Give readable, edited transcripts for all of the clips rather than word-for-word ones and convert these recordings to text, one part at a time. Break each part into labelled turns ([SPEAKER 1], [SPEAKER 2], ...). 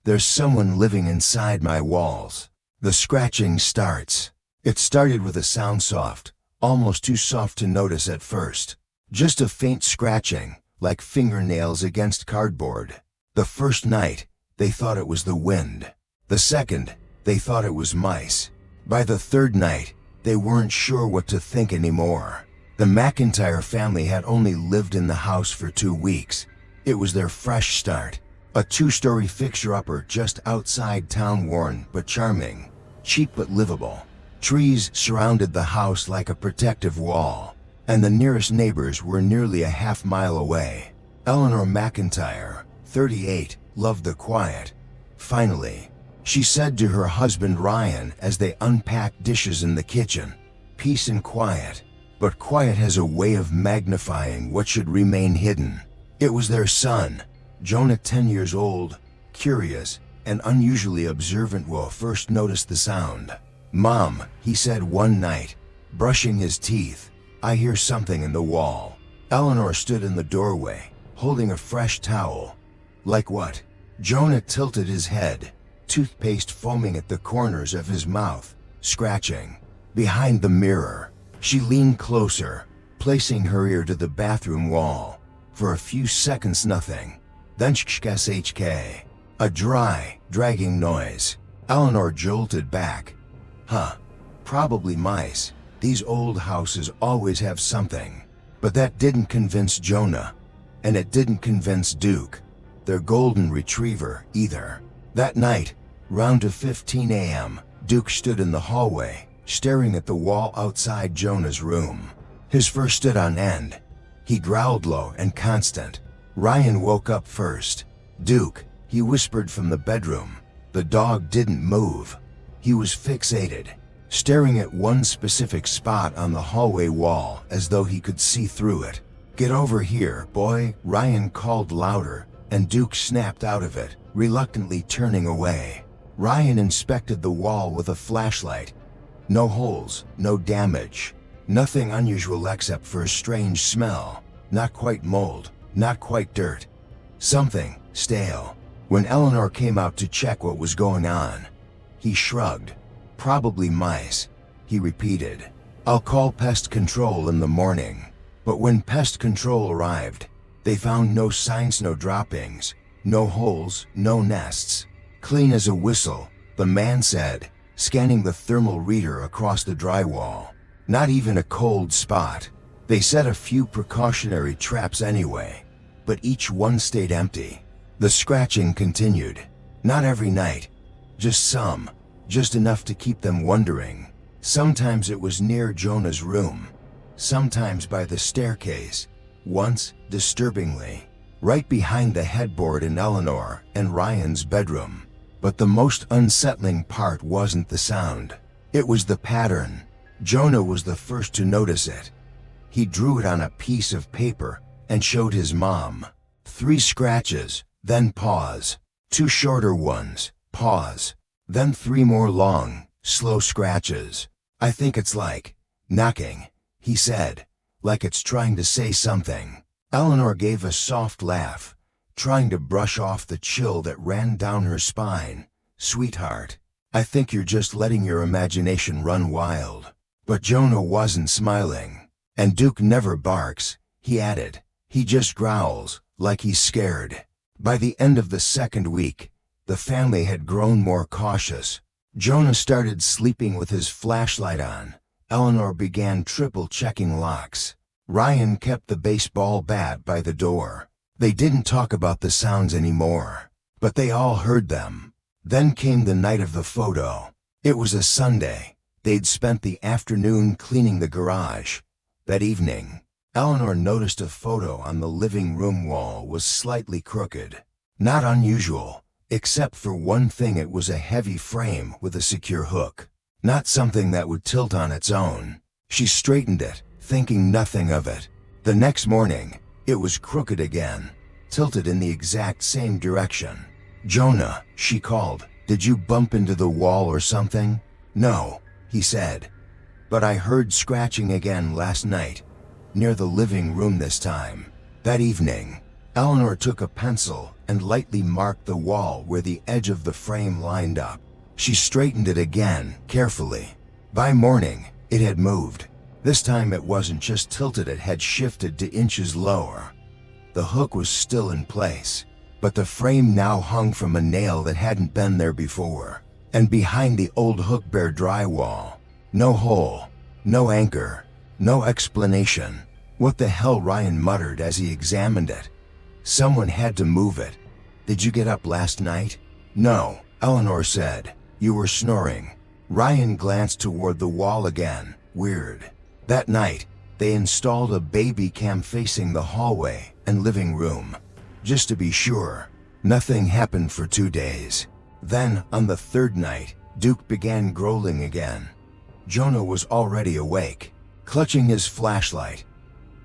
[SPEAKER 1] There's someone living inside my walls. The scratching starts. It started with a sound soft, almost too soft to notice at first. Just a faint scratching, like fingernails against cardboard. The first night, they thought it was the wind. The second, they thought it was mice. By the third night, they weren't sure what to think anymore. The McIntyre family had only lived in the house for 2 weeks. It was their fresh start. A 2-story fixer-upper just outside town, worn but charming. Cheap but livable. Trees surrounded the house like a protective wall, and the nearest neighbors were nearly a half-mile away. Eleanor McIntyre, 38, loved the quiet. Finally, she said to her husband Ryan as they unpacked dishes in the kitchen, "Peace and quiet." But quiet has a way of magnifying what should remain hidden. It was their son, Jonah, 10 years old, curious and unusually observant, will first notice the sound. "Mom," he said one night, brushing his teeth, "I hear something in the wall." Eleanor stood in the doorway, holding a fresh towel. "Like what?" Jonah tilted his head, toothpaste foaming at the corners of his mouth, scratching. Behind the mirror, she leaned closer, placing her ear to the bathroom wall. For a few seconds nothing. Then shk, a dry, dragging noise. Eleanor jolted back. Huh, probably mice. These old houses always have something. But that didn't convince Jonah, and it didn't convince Duke, their golden retriever, either. That night, round 2:15 a.m., Duke stood in the hallway, staring at the wall outside Jonah's room. His fur stood on end. He growled low and constant. Ryan woke up first. "Duke," he whispered from the bedroom. The dog didn't move. He was fixated, staring at one specific spot on the hallway wall as though he could see through it. "Get over here, boy," Ryan called louder, and Duke snapped out of it, reluctantly turning away. Ryan inspected the wall with a flashlight. No holes, no damage. Nothing unusual except for a strange smell. Not quite mold, not quite dirt. Something stale. When Eleanor came out to check what was going on, he shrugged. "Probably mice," he repeated. "I'll call pest control in the morning." But when pest control arrived, they found no signs, no droppings, no holes, no nests. "Clean as a whistle," the man said, scanning the thermal reader across the drywall. "Not even a cold spot." They set a few precautionary traps anyway, but each one stayed empty. The scratching continued. Not every night, just some, just enough to keep them wondering. Sometimes it was near Jonah's room, sometimes by the staircase, once, disturbingly, right behind the headboard in Eleanor and Ryan's bedroom. But the most unsettling part wasn't the sound. It was the pattern. Jonah was the first to notice it. He drew it on a piece of paper and showed his mom. 3 scratches, then pause. 2 shorter ones, pause. Then 3 more long, slow scratches. "I think it's like knocking," he said, "like it's trying to say something." Eleanor gave a soft laugh, trying to brush off the chill that ran down her spine. "Sweetheart, I think you're just letting your imagination run wild." But Jonah wasn't smiling. "And Duke never barks," he added. "He just growls, like he's scared." By the end of the second week, the family had grown more cautious. Jonah started sleeping with his flashlight on. Eleanor began triple-checking locks. Ryan kept the baseball bat by the door. They didn't talk about the sounds anymore, but they all heard them. Then came the night of the photo. It was a Sunday. They'd spent the afternoon cleaning the garage. That evening, Eleanor noticed a photo on the living room wall was slightly crooked. Not unusual, except for one thing: it was a heavy frame with a secure hook. Not something that would tilt on its own. She straightened it, thinking nothing of it. The next morning, it was crooked again, tilted in the exact same direction. "Jonah," she called, "did you bump into the wall or something?" "No," he said. "But I heard scratching again last night, near the living room this time." That evening, Eleanor took a pencil and lightly marked the wall where the edge of the frame lined up. She straightened it again, carefully. By morning, it had moved. This time it wasn't just tilted, it had shifted to inches lower. The hook was still in place, but the frame now hung from a nail that hadn't been there before. And behind the old hook, bare drywall. No hole, no anchor, no explanation. What the hell, Ryan muttered as he examined it. Someone had to move it. Did you get up last night? No, Eleanor said. You were snoring. Ryan glanced toward the wall again. Weird. That night, they installed a baby cam facing the hallway and living room. Just to be sure. Nothing happened for 2 days. Then, on the third night, Duke began growling again. Jonah was already awake, clutching his flashlight.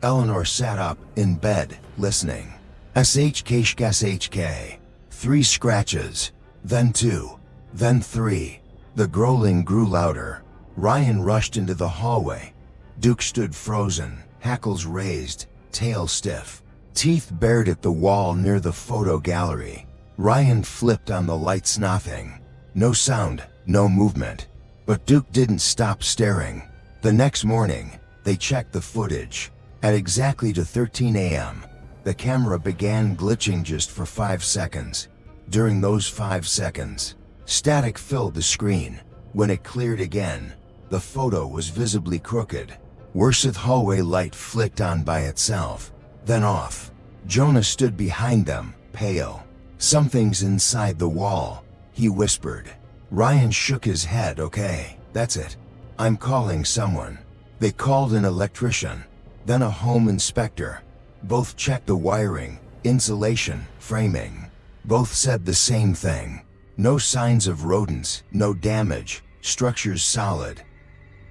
[SPEAKER 1] Eleanor sat up in bed, listening. SHK. 3 scratches, then 2, then 3. The growling grew louder. Ryan rushed into the hallway. Duke stood frozen, hackles raised, tail stiff, teeth bared at the wall near the photo gallery. Ryan flipped on the lights, nothing. No sound, no movement. But Duke didn't stop staring. The next morning, they checked the footage. At exactly 13 a.m., the camera began glitching just for 5 seconds. During those 5 seconds, static filled the screen. When it cleared again, the photo was visibly crooked. Worse, hallway light flicked on by itself, then off. Jonah stood behind them, pale. Something's inside the wall, he whispered. Ryan shook his head. Okay, that's it. I'm calling someone. They called an electrician, then a home inspector. Both checked the wiring, insulation, framing. Both said the same thing. No signs of rodents, no damage, structure's solid.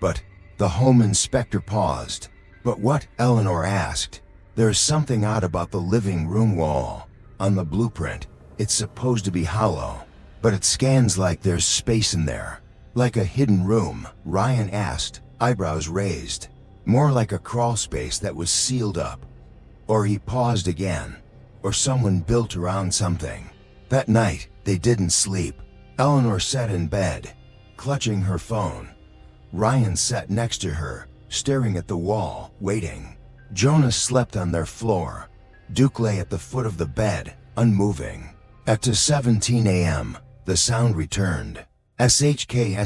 [SPEAKER 1] But the home inspector paused. But what? Eleanor asked. There's something odd about the living room wall. On the blueprint, it's supposed to be hollow, but it scans like there's space in there. Like a hidden room, Ryan asked, eyebrows raised. More like a crawl space that was sealed up. Or he paused again. Or someone built around something. That night, they didn't sleep. Eleanor sat in bed, clutching her phone. Ryan sat next to her, staring at the wall, waiting. Jonah slept on their floor. Duke lay at the foot of the bed, unmoving. At 17 a.m., the sound returned. SHK.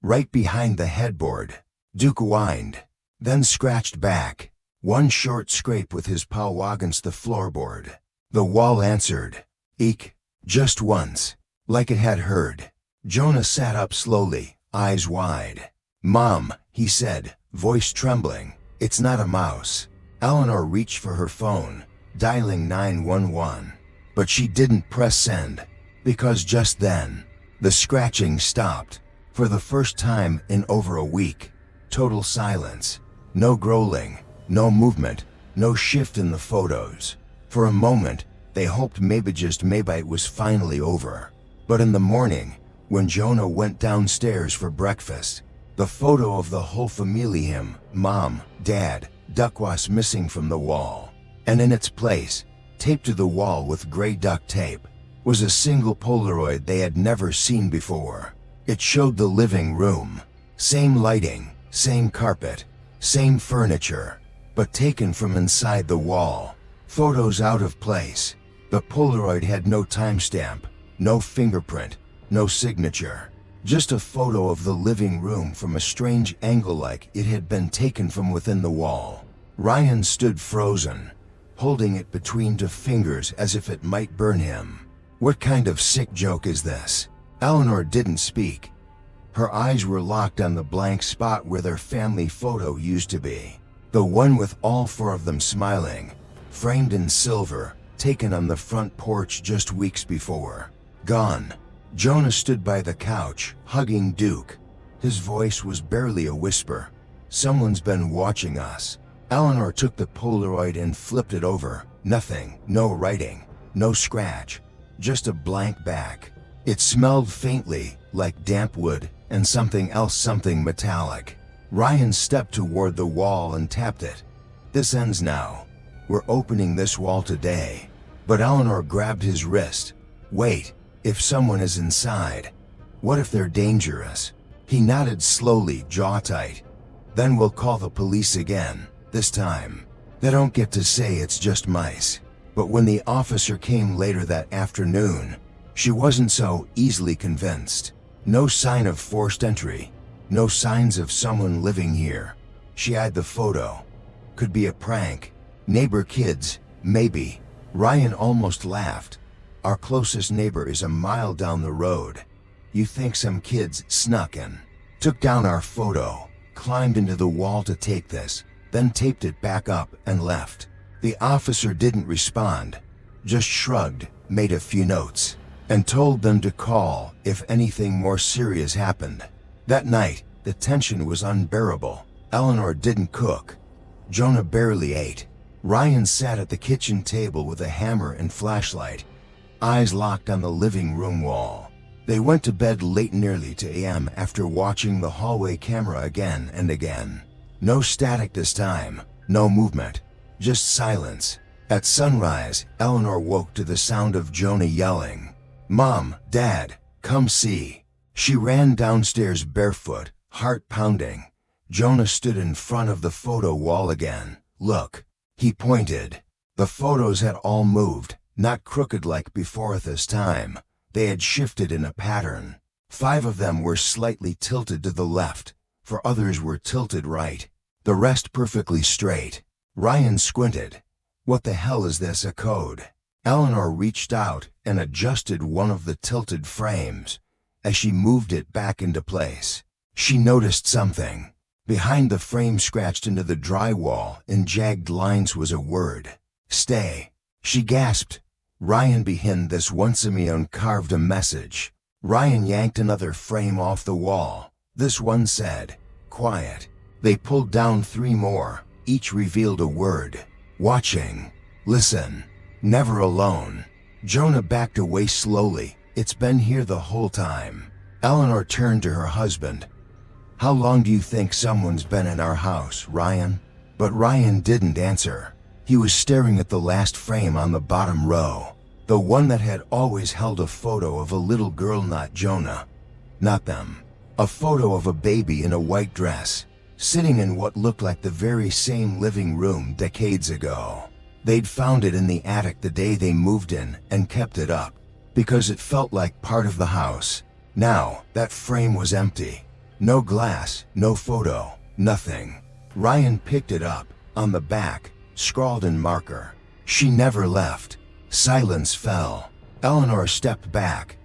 [SPEAKER 1] Right behind the headboard. Duke whined, then scratched back. One short scrape with his paw against the floorboard. The wall answered. Eek. Just once. Like it had heard. Jonah sat up slowly, eyes wide. Mom, he said, voice trembling. It's not a mouse. Eleanor reached for her phone, dialing 911. But she didn't press send, because just then, the scratching stopped. For the first time in over a week, total silence. No growling, no movement, no shift in the photos. For a moment, they hoped maybe it was finally over. But in the morning, when Jonah went downstairs for breakfast, the photo of the whole family, him, mom, dad, duck, was missing from the wall. And in its place, taped to the wall with gray duct tape, was a single Polaroid they had never seen before. It showed the living room. Same lighting, same carpet, same furniture, but taken from inside the wall. Photos out of place. The Polaroid had no timestamp, no fingerprint, no signature. Just a photo of the living room from a strange angle, like it had been taken from within the wall. Ryan stood frozen, holding it between 2 fingers as if it might burn him. What kind of sick joke is this? Eleanor didn't speak. Her eyes were locked on the blank spot where their family photo used to be. The one with all 4 of them smiling, framed in silver, taken on the front porch just weeks before. Gone. Jonah stood by the couch, hugging Duke. His voice was barely a whisper. Someone's been watching us. Eleanor took the Polaroid and flipped it over. Nothing, no writing, no scratch, just a blank back. It smelled faintly, like damp wood, and something else, something metallic. Ryan stepped toward the wall and tapped it. This ends now. "We're opening this wall today." But Eleanor grabbed his wrist. "Wait, if someone is inside, what if they're dangerous?" He nodded slowly, jaw tight. "Then we'll call the police again. This time, they don't get to say it's just mice." But when the officer came later that afternoon, she wasn't so easily convinced. No sign of forced entry. No signs of someone living here. She eyed the photo. Could be a prank. Neighbor kids, maybe. Ryan almost laughed. "Our closest neighbor is a mile down the road. You think some kids snuck in, took down our photo, climbed into the wall to take this, then taped it back up and left?" The officer didn't respond, just shrugged, made a few notes, and told them to call if anything more serious happened. That night, the tension was unbearable. Eleanor didn't cook. Jonah barely ate. Ryan sat at the kitchen table with a hammer and flashlight, eyes locked on the living room wall. They went to bed late, nearly 2 a.m. after watching the hallway camera again and again. No static this time, no movement, just silence. At sunrise, Eleanor woke to the sound of Jonah yelling, "Mom, Dad, come see." She ran downstairs barefoot, heart pounding. Jonah stood in front of the photo wall again. "Look," he pointed. The photos had all moved, not crooked like before this time. They had shifted in a pattern. 5 of them were slightly tilted to the left, 4 others were tilted right. The rest perfectly straight. Ryan squinted. "What the hell is this, a code?" Eleanor reached out and adjusted one of the tilted frames. As she moved it back into place, she noticed something. Behind the frame, scratched into the drywall in jagged lines, was a word. "Stay." She gasped. Ryan behind this one, Simeon carved a message. Ryan yanked another frame off the wall. This one said, "Quiet." They pulled down 3 more. Each revealed a word. "Watching." "Listen." "Never alone." Jonah backed away slowly. "It's been here the whole time." Eleanor turned to her husband. "How long do you think someone's been in our house, Ryan?" But Ryan didn't answer. He was staring at the last frame on the bottom row, the one that had always held a photo of a little girl, not Jonah, not them. A photo of a baby in a white dress, sitting in what looked like the very same living room decades ago. They'd found it in the attic the day they moved in and kept it up, because it felt like part of the house. Now, that frame was empty. No glass, no photo, nothing. Ryan picked it up. On the back, scrawled in marker, "She never left." Silence fell. Eleanor stepped back.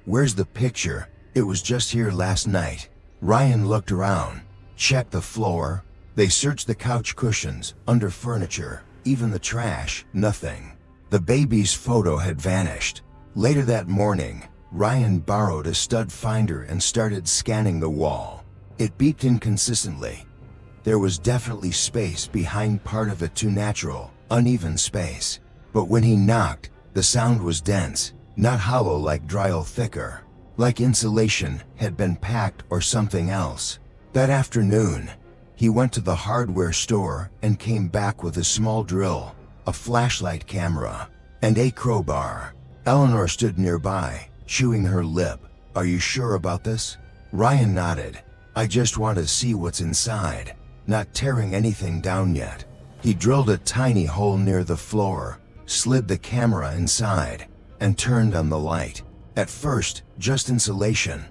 [SPEAKER 1] "Where's the picture? It was just here last night." Ryan looked around, checked the floor. They searched the couch cushions, under furniture, even the trash, nothing. The baby's photo had vanished. Later that morning, Ryan borrowed a stud finder and started scanning the wall. It beeped inconsistently. There was definitely space behind part of it, too natural, uneven space. But when he knocked, the sound was dense, not hollow like drywall, thicker, like insulation had been packed or something else. That afternoon, he went to the hardware store and came back with a small drill, a flashlight camera, and a crowbar. Eleanor stood nearby, chewing her lip. "Are you sure about this?" Ryan nodded. "I just want to see what's inside. Not tearing anything down yet." He drilled a tiny hole near the floor, slid the camera inside, and turned on the light. At first, just insulation.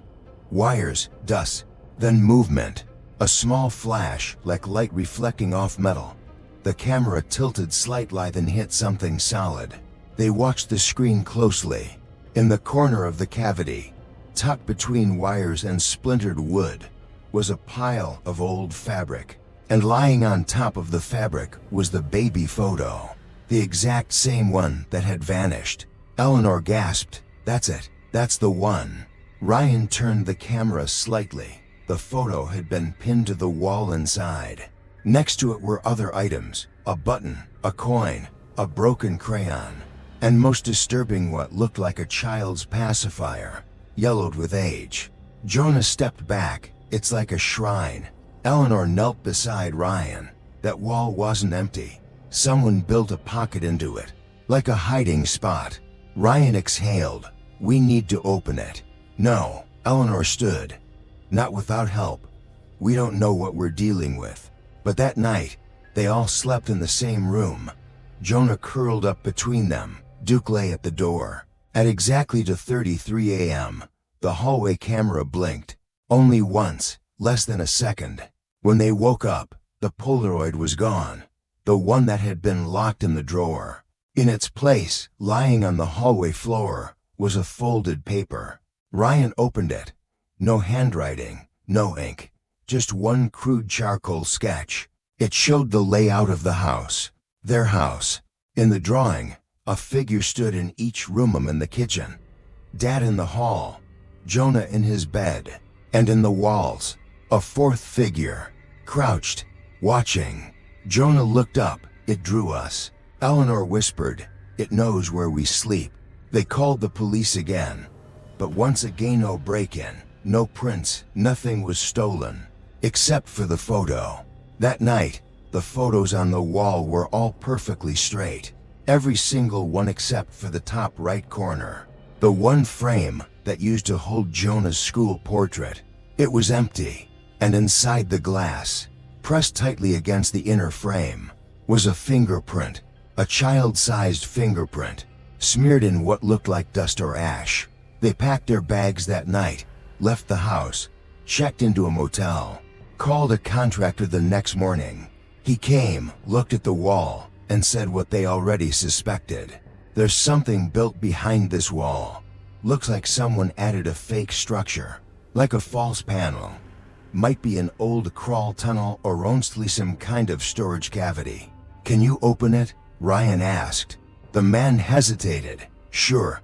[SPEAKER 1] Wires, dust, then movement. A small flash, like light reflecting off metal. The camera tilted slightly, then hit something solid. They watched the screen closely. In the corner of the cavity, tucked between wires and splintered wood, was a pile of old fabric. And lying on top of the fabric was the baby photo, the exact same one that had vanished. Eleanor gasped. "That's it, that's the one." Ryan turned the camera slightly. The photo had been pinned to the wall inside. Next to it were other items, a button, a coin, a broken crayon, and most disturbing, what looked like a child's pacifier, yellowed with age. Jonah stepped back. "It's like a shrine." Eleanor knelt beside Ryan. That wall wasn't empty. Someone built a pocket into it, like a hiding spot. Ryan exhaled. We need to open it. No, Eleanor stood. Not without help. We don't know what we're dealing with. But that night, they all slept in the same room. Jonah curled up between them. Duke lay at the door. At exactly 2:33 a.m., the hallway camera blinked. Only once, less than a second. When they woke up, the Polaroid was gone. The one that had been locked in the drawer. In its place, lying on the hallway floor, was a folded paper. Ryan opened it. No handwriting, no ink, just one crude charcoal sketch. It showed the layout of the house. Their house. In the drawing, a figure stood in each room in the kitchen. Dad in the hall. Jonah in his bed. And in the walls, a fourth figure, crouched, watching. Jonah looked up. It drew us. Eleanor whispered, "It knows where we sleep." They called the police again. But once again, no break-in, no prints, nothing was stolen. Except for the photo. That night, the photos on the wall were all perfectly straight. Every single one except for the top right corner. The one frame that used to hold Jonah's school portrait. It was empty. And inside the glass, pressed tightly against the inner frame, was a fingerprint. A child-sized fingerprint, smeared in what looked like dust or ash. They packed their bags that night, left the house, checked into a motel, called a contractor the next morning. He came, looked at the wall, and said what they already suspected. There's something built behind this wall. Looks like someone added a fake structure, like a false panel. Might be an old crawl tunnel or honestly some kind of storage cavity. Can you open it? Ryan asked. The man hesitated. Sure,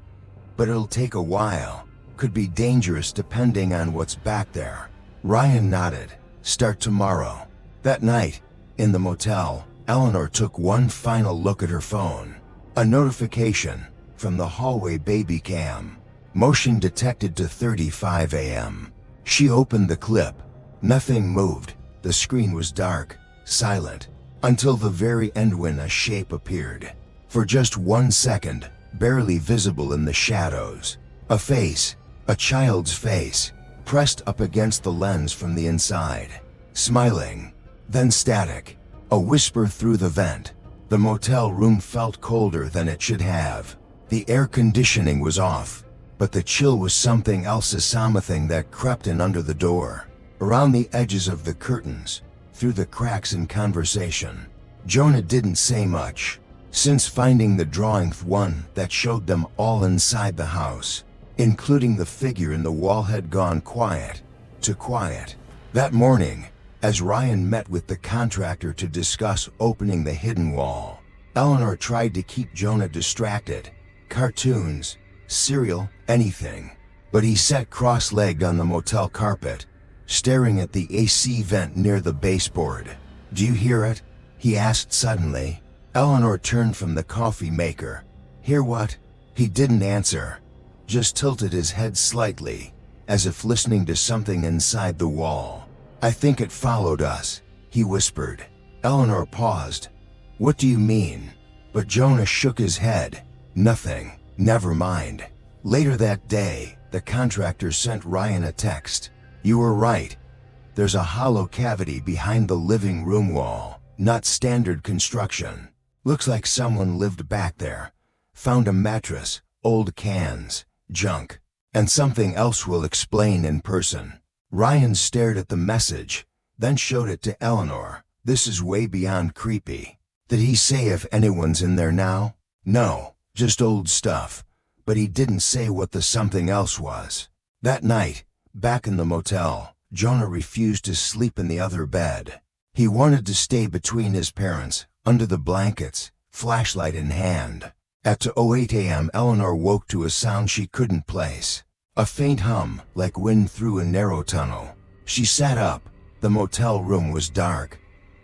[SPEAKER 1] but it'll take a while. Could be dangerous depending on what's back there. Ryan nodded. Start tomorrow. That night, in the motel, Eleanor took one final look at her phone. A notification from the hallway baby cam. Motion detected to 35 a.m. She opened the clip. Nothing moved. The screen was dark, silent, until the very end when a shape appeared. For just 1 second, barely visible in the shadows. A face, a child's face, pressed up against the lens from the inside. Smiling. Then static. A whisper through the vent. The motel room felt colder than it should have. The air conditioning was off, but the chill was something else, something that crept in under the door, around the edges of the curtains, through the cracks in conversation. Jonah didn't say much, since finding the drawing, one that showed them all inside the house, including the figure in the wall, had gone quiet to quiet. That morning, as Ryan met with the contractor to discuss opening the hidden wall, Eleanor tried to keep Jonah distracted. Cartoons, cereal, anything. But he sat cross-legged on the motel carpet, staring at the AC vent near the baseboard. Do you hear it? He asked suddenly. Eleanor turned from the coffee maker. Hear what? He didn't answer, just tilted his head slightly, as if listening to something inside the wall. I think it followed us, he whispered. Eleanor paused. What do you mean? But Jonah shook his head. Nothing. Never mind. Later that day, the contractor sent Ryan a text. You were right. There's a hollow cavity behind the living room wall. Not standard construction. Looks like someone lived back there. Found a mattress, old cans, junk, and something else we'll explain in person. Ryan stared at the message, then showed it to Eleanor. This is way beyond creepy. Did he say if anyone's in there now? No, just old stuff. But he didn't say what the something else was. That night, back in the motel, Jonah refused to sleep in the other bed. He wanted to stay between his parents, under the blankets, flashlight in hand. At 2:08 a.m. Eleanor woke to a sound she couldn't place. A faint hum, like wind through a narrow tunnel. She sat up. The motel room was dark.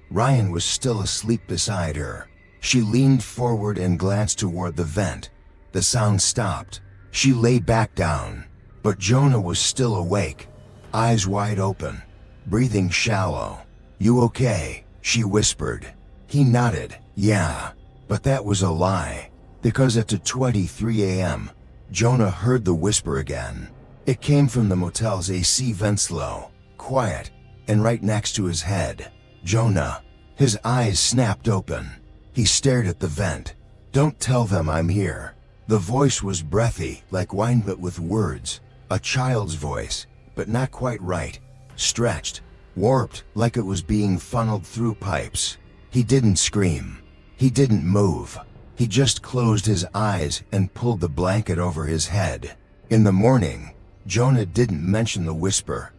[SPEAKER 1] Ryan was still asleep beside her. She leaned forward and glanced toward the vent. The sound stopped. She lay back down. But Jonah was still awake, eyes wide open, breathing shallow. You okay? She whispered. He nodded. Yeah, but that was a lie. Because at 2:23 a.m., Jonah heard the whisper again. It came from the motel's AC vents, low, quiet, and right next to his head. Jonah, his eyes snapped open. He stared at the vent. "Don't tell them I'm here." The voice was breathy, like wine but with words. A child's voice, but not quite right. Stretched, warped, like it was being funneled through pipes. He didn't scream. He didn't move. He just closed his eyes and pulled the blanket over his head. In the morning, Jonah didn't mention the whisper.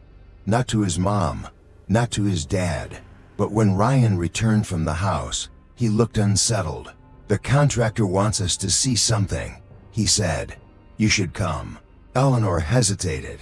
[SPEAKER 1] Not to his mom, not to his dad. But when Ryan returned from the house, he looked unsettled. "The contractor wants us to see something," he said. "You should come." Eleanor hesitated.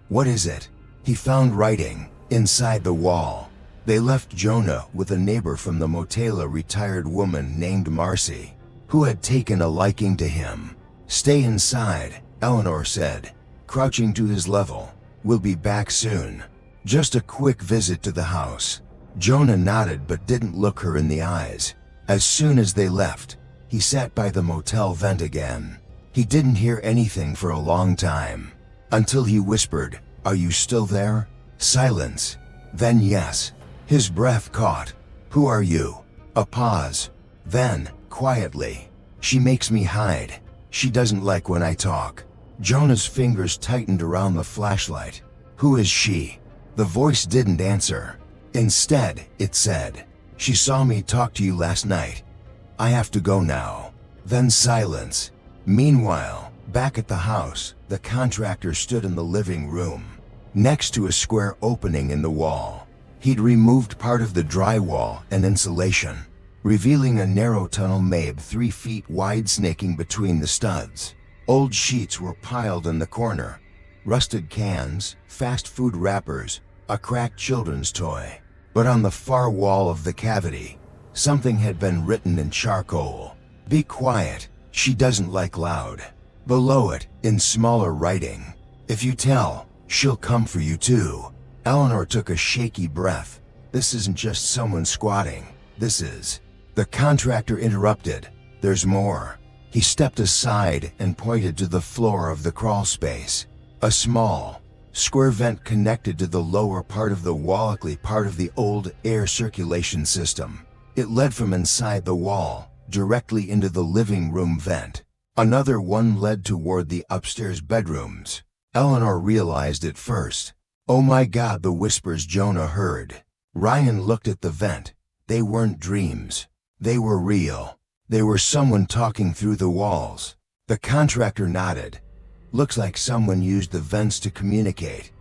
[SPEAKER 1] "What is it?" He found writing inside the wall. They left Jonah with a neighbor from the motel, a retired woman named Marcy, who had taken a liking to him. "Stay inside," Eleanor said, crouching to his level. "We'll be back soon. Just a quick visit to the house." Jonah nodded but didn't look her in the eyes. As soon as they left, he sat by the motel vent again. He didn't hear anything for a long time, until he whispered, "Are you still there?" Silence. Then yes. His breath caught. "Who are you?" A pause. Then, quietly, "She makes me hide. She doesn't like when I talk." Jonah's fingers tightened around the flashlight. "Who is she?" The voice didn't answer. Instead, it said, "She saw me talk to you last night. I have to go now." Then silence. Meanwhile, back at the house, the contractor stood in the living room, next to a square opening in the wall. He'd removed part of the drywall and insulation, revealing a narrow tunnel maybe 3 feet wide snaking between the studs. Old sheets were piled in the corner. Rusted cans, fast food wrappers, a cracked children's toy. But on the far wall of the cavity, something had been written in charcoal. "Be quiet. She doesn't like loud." Below it, in smaller writing, "If you tell, she'll come for you too." Eleanor took a shaky breath. "This isn't just someone squatting. This is..." The contractor interrupted. "There's more." He stepped aside and pointed to the floor of the crawl space. A small, square vent connected to the lower part of the walkly part of the old air circulation system. It led from inside the wall, directly into the living room vent. Another one led toward the upstairs bedrooms. Eleanor realized it first. "Oh my God," the whispers Jonah heard. Ryan looked at the vent. They weren't dreams. They were real. They were someone talking through the walls. The contractor nodded. "Looks like someone used the vents to communicate.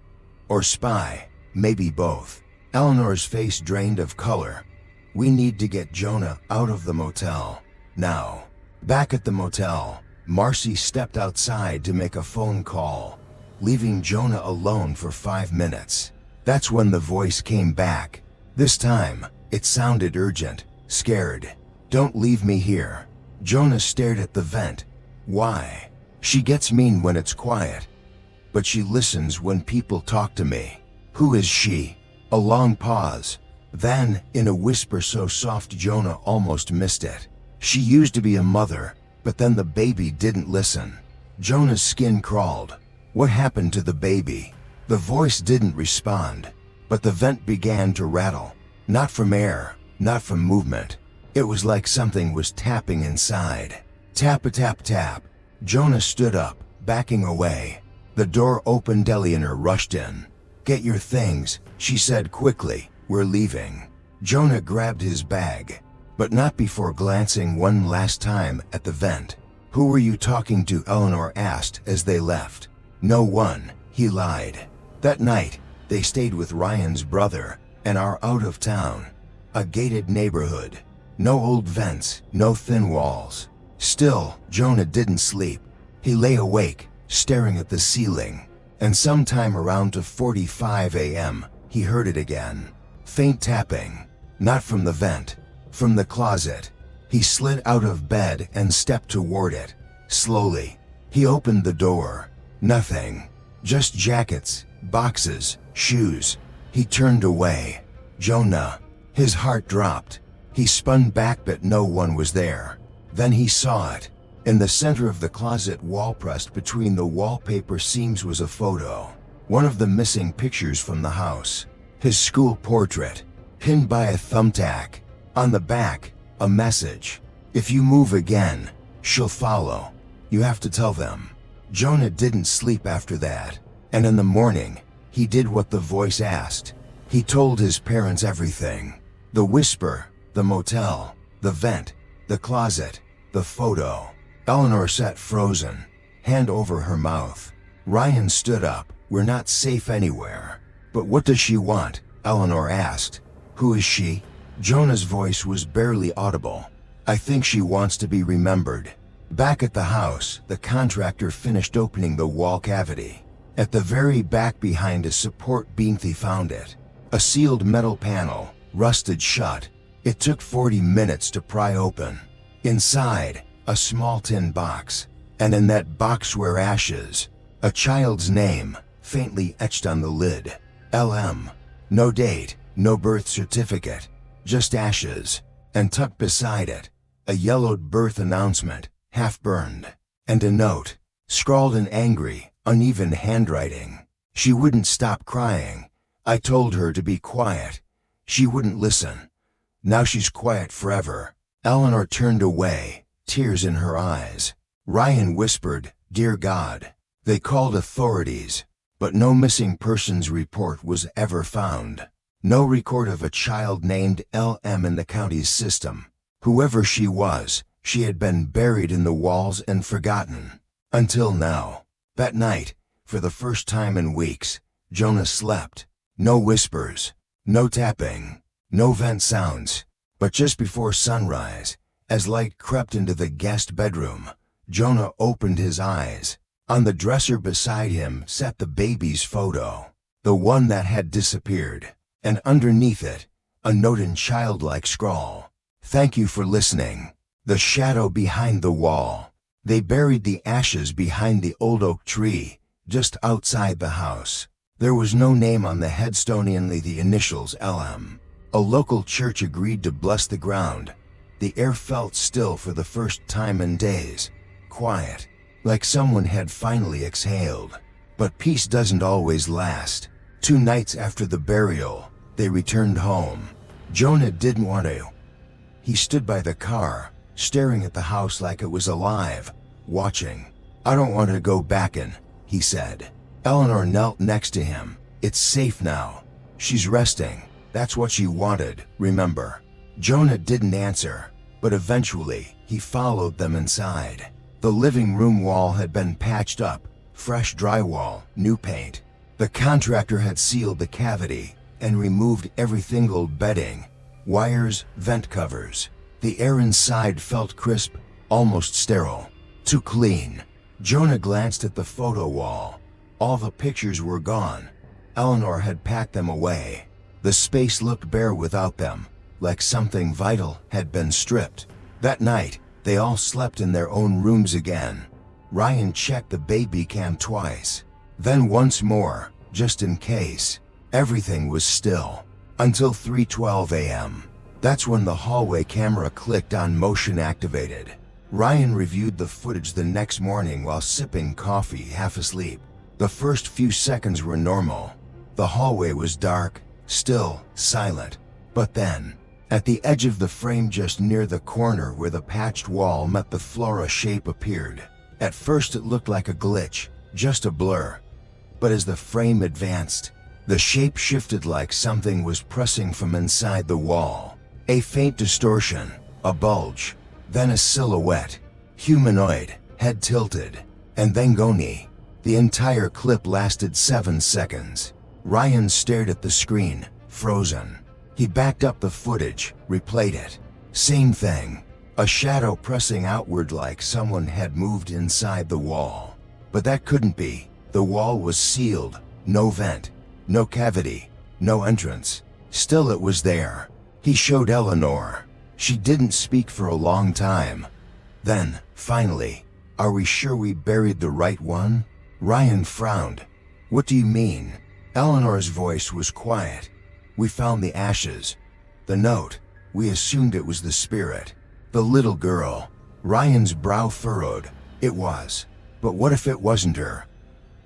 [SPEAKER 1] Or spy. Maybe both." Eleanor's face drained of color. "We need to get Jonah out of the motel. Now." Back at the motel, Marcy stepped outside to make a phone call, leaving Jonah alone for 5 minutes. That's when the voice came back. This time, it sounded urgent, scared. "Don't leave me here." Jonah stared at the vent. "Why?" "She gets mean when it's quiet. But she listens when people talk to me." "Who is she?" A long pause. Then, in a whisper so soft Jonah almost missed it, "She used to be a mother, but then the baby didn't listen." Jonah's skin crawled. "What happened to the baby?" The voice didn't respond, but the vent began to rattle. Not from air, not from movement. It was like something was tapping inside. Tap-a-tap-tap. Jonah stood up, backing away. The door opened. Eleanor rushed in. "Get your things," she said quickly. "We're leaving." Jonah grabbed his bag, but not before glancing one last time at the vent. "Who were you talking to?" Eleanor asked as they left. "No one," he lied. That night, they stayed with Ryan's brother and are out of town. A gated neighborhood. No old vents, no thin walls. Still, Jonah didn't sleep. He lay awake, staring at the ceiling. And sometime around 2:45 a.m., he heard it again. Faint tapping. Not from the vent. From the closet. He slid out of bed and stepped toward it. Slowly. He opened the door. Nothing. Just jackets, boxes, shoes. He turned away. "Jonah." His heart dropped. He spun back, but no one was there. Then he saw it. In the center of the closet wall, pressed between the wallpaper seams, was a photo. One of the missing pictures from the house. His school portrait, pinned by a thumbtack. On the back, a message. "If you move again, she'll follow. You have to tell them." Jonah didn't sleep after that. And in the morning, he did what the voice asked. He told his parents everything. The whisper, the motel, the vent, the closet, the photo. Eleanor sat frozen, hand over her mouth. Ryan stood up. "We're not safe anywhere." "But what does she want?" Eleanor asked. "Who is she?" Jonah's voice was barely audible. "I think she wants to be remembered." Back at the house, the contractor finished opening the wall cavity. At the very back, behind a support beam, they found it. A sealed metal panel, rusted shut. It took 40 minutes to pry open. Inside, a small tin box. And in that box were ashes. A child's name, faintly etched on the lid. LM. No date, no birth certificate. Just ashes. And tucked beside it, a yellowed birth announcement, half burned. And a note, scrawled in angry, uneven handwriting. "She wouldn't stop crying. I told her to be quiet. She wouldn't listen. Now she's quiet forever." Eleanor turned away, tears in her eyes. Ryan whispered, "Dear God." They called authorities, but no missing persons report was ever found. No record of a child named LM in the county's system. Whoever she was, she had been buried in the walls and forgotten. Until now. That night, for the first time in weeks, Jonah slept. No whispers, no tapping, no vent sounds. But just before sunrise, as light crept into the guest bedroom, Jonah opened his eyes. On the dresser beside him sat the baby's photo, the one that had disappeared. And underneath it, a note in childlike scrawl. "Thank you for listening." The shadow behind the wall. They buried the ashes behind the old oak tree, just outside the house. There was no name on the headstone, only the initials LM. A local church agreed to bless the ground. The air felt still for the first time in days. Quiet, like someone had finally exhaled. But peace doesn't always last. 2 nights after the burial, they returned home. Jonah didn't want to. He stood by the car, staring at the house like it was alive, watching. "I don't want to go back in," he said. Eleanor knelt next to him. "It's safe now. She's resting. That's what she wanted, remember?" Jonah didn't answer, but eventually he followed them inside. The living room wall had been patched up, fresh drywall, new paint. The contractor had sealed the cavity and removed everything: old bedding, wires, vent covers. The air inside felt crisp, almost sterile. Too clean. Jonah glanced at the photo wall. All the pictures were gone. Eleanor had packed them away. The space looked bare without them, like something vital had been stripped. That night, they all slept in their own rooms again. Ryan checked the baby cam twice. Then once more, just in case. Everything was still. Until 3:12 a.m. That's when the hallway camera clicked on, motion activated. Ryan reviewed the footage the next morning while sipping coffee, half asleep. The first few seconds were normal. The hallway was dark, still, silent. But then, at the edge of the frame just near the corner where the patched wall met the floor, a shape appeared. At first it looked like a glitch, just a blur. But as the frame advanced, the shape shifted like something was pressing from inside the wall. A faint distortion, a bulge, then a silhouette, humanoid, head tilted, and then Goni. The entire clip lasted 7 seconds. Ryan stared at the screen, frozen. He backed up the footage, replayed it. Same thing. A shadow pressing outward like someone had moved inside the wall. But that couldn't be. The wall was sealed. No vent. No cavity. No entrance. Still it was there. He showed Eleanor. She didn't speak for a long time. Then, finally, "Are we sure we buried the right one?" Ryan frowned. "What do you mean?" Eleanor's voice was quiet. "We found the ashes. The note. We assumed it was the spirit. The little girl. Ryan's brow furrowed. It was. But what if it wasn't her?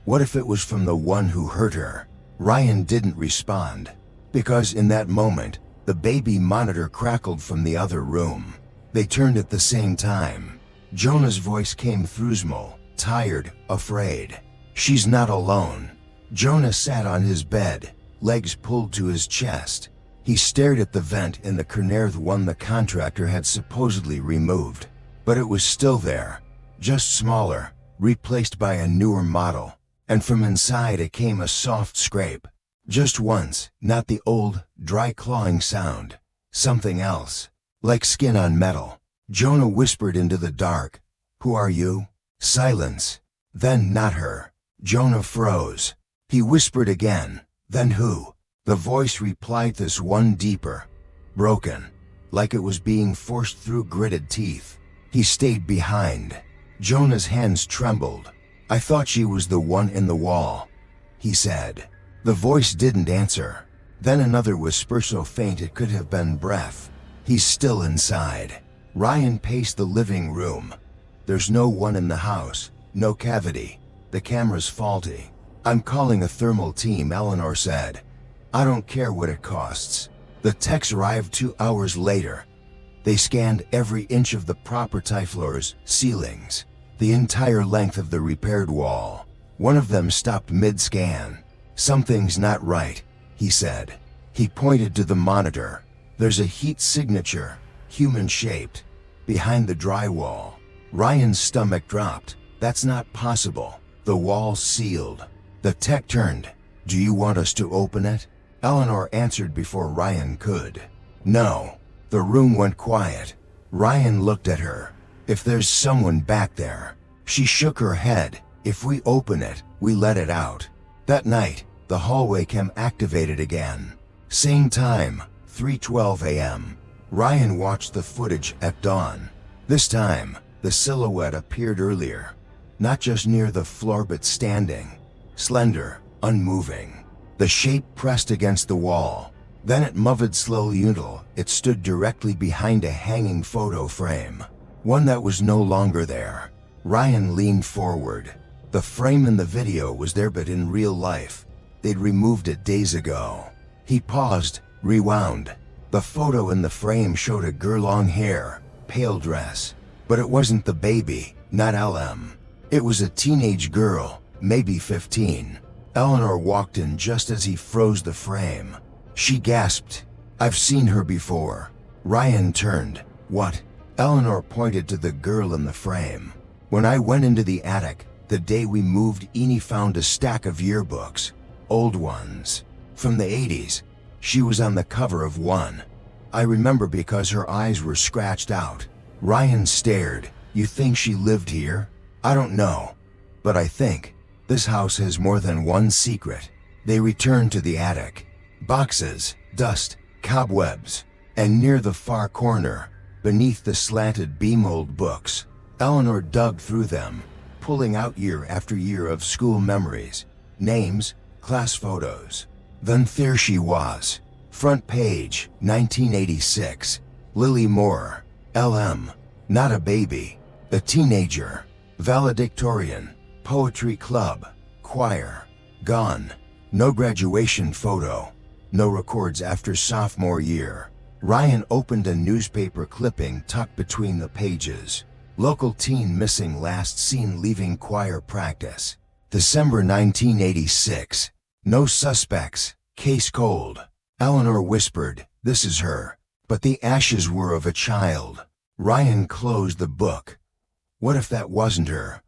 [SPEAKER 1] What if it was from the one who hurt her? Ryan didn't respond, because in that moment, the baby monitor crackled from the other room. They turned at the same time. Jonah's voice came through small, tired, afraid. She's not alone. Jonah sat on his bed, legs pulled to his chest. He stared at the vent in the corner, the one the contractor had supposedly removed. But it was still there, just smaller, replaced by a newer model. And from inside it came a soft scrape. Just once, not the old, dry clawing sound. Something else, like skin on metal. Jonah whispered into the dark, "Who are you?" Silence. Then not her. Jonah froze. He whispered again, "Then who?" The voice replied, this one deeper. Broken, like it was being forced through gritted teeth. He stayed behind. Jonah's hands trembled. "I thought she was the one in the wall," he said. The voice didn't answer. Then another whisper so faint it could have been breath. "He's still inside." Ryan paced the living room. "There's no one in the house, no cavity. The camera's faulty." "I'm calling a thermal team," Eleanor said. "I don't care what it costs." The techs arrived 2 hours later. They scanned every inch of the property, floors, ceilings, the entire length of the repaired wall. One of them stopped mid-scan. "Something's not right," he said. He pointed to the monitor. "There's a heat signature, human-shaped, behind the drywall." Ryan's stomach dropped. "That's not possible. The wall's sealed." The tech turned. "Do you want us to open it?" Eleanor answered before Ryan could. "No." The room went quiet. Ryan looked at her. "If there's someone back there." She shook her head. "If we open it, we let it out." That night, the hallway cam activated again. Same time, 3:12 a.m. Ryan watched the footage at dawn. This time, the silhouette appeared earlier. Not just near the floor but standing. Slender, unmoving. The shape pressed against the wall. Then it moved slowly until it stood directly behind a hanging photo frame. One that was no longer there. Ryan leaned forward. The frame in the video was there, but in real life, they'd removed it days ago. He paused, rewound. The photo in the frame showed a girl, long hair, pale dress. But it wasn't the baby, not LM. It was a teenage girl, maybe 15. Eleanor walked in just as he froze the frame. She gasped, "I've seen her before." Ryan turned. "What?" Eleanor pointed to the girl in the frame. "When I went into the attic, the day we moved, Eni found a stack of yearbooks. Old ones. From the 80s. She was on the cover of one. I remember because her eyes were scratched out." Ryan stared. "You think she lived here?" "I don't know. But I think this house has more than one secret." They returned to the attic. Boxes, dust, cobwebs. And near the far corner, beneath the slanted beam, old books. Eleanor dug through them, pulling out year after year of school memories, names, class photos. Then there she was. Front page, 1986. Lily Moore, LM. Not a baby, a teenager. Valedictorian, poetry club, choir. Gone. No graduation photo. No records after sophomore year. Ryan opened a newspaper clipping tucked between the pages. Local teen missing, last seen leaving choir practice. December 1986. No suspects. Case cold. Eleanor whispered, "This is her." But the ashes were of a child. Ryan closed the book. What if that wasn't her?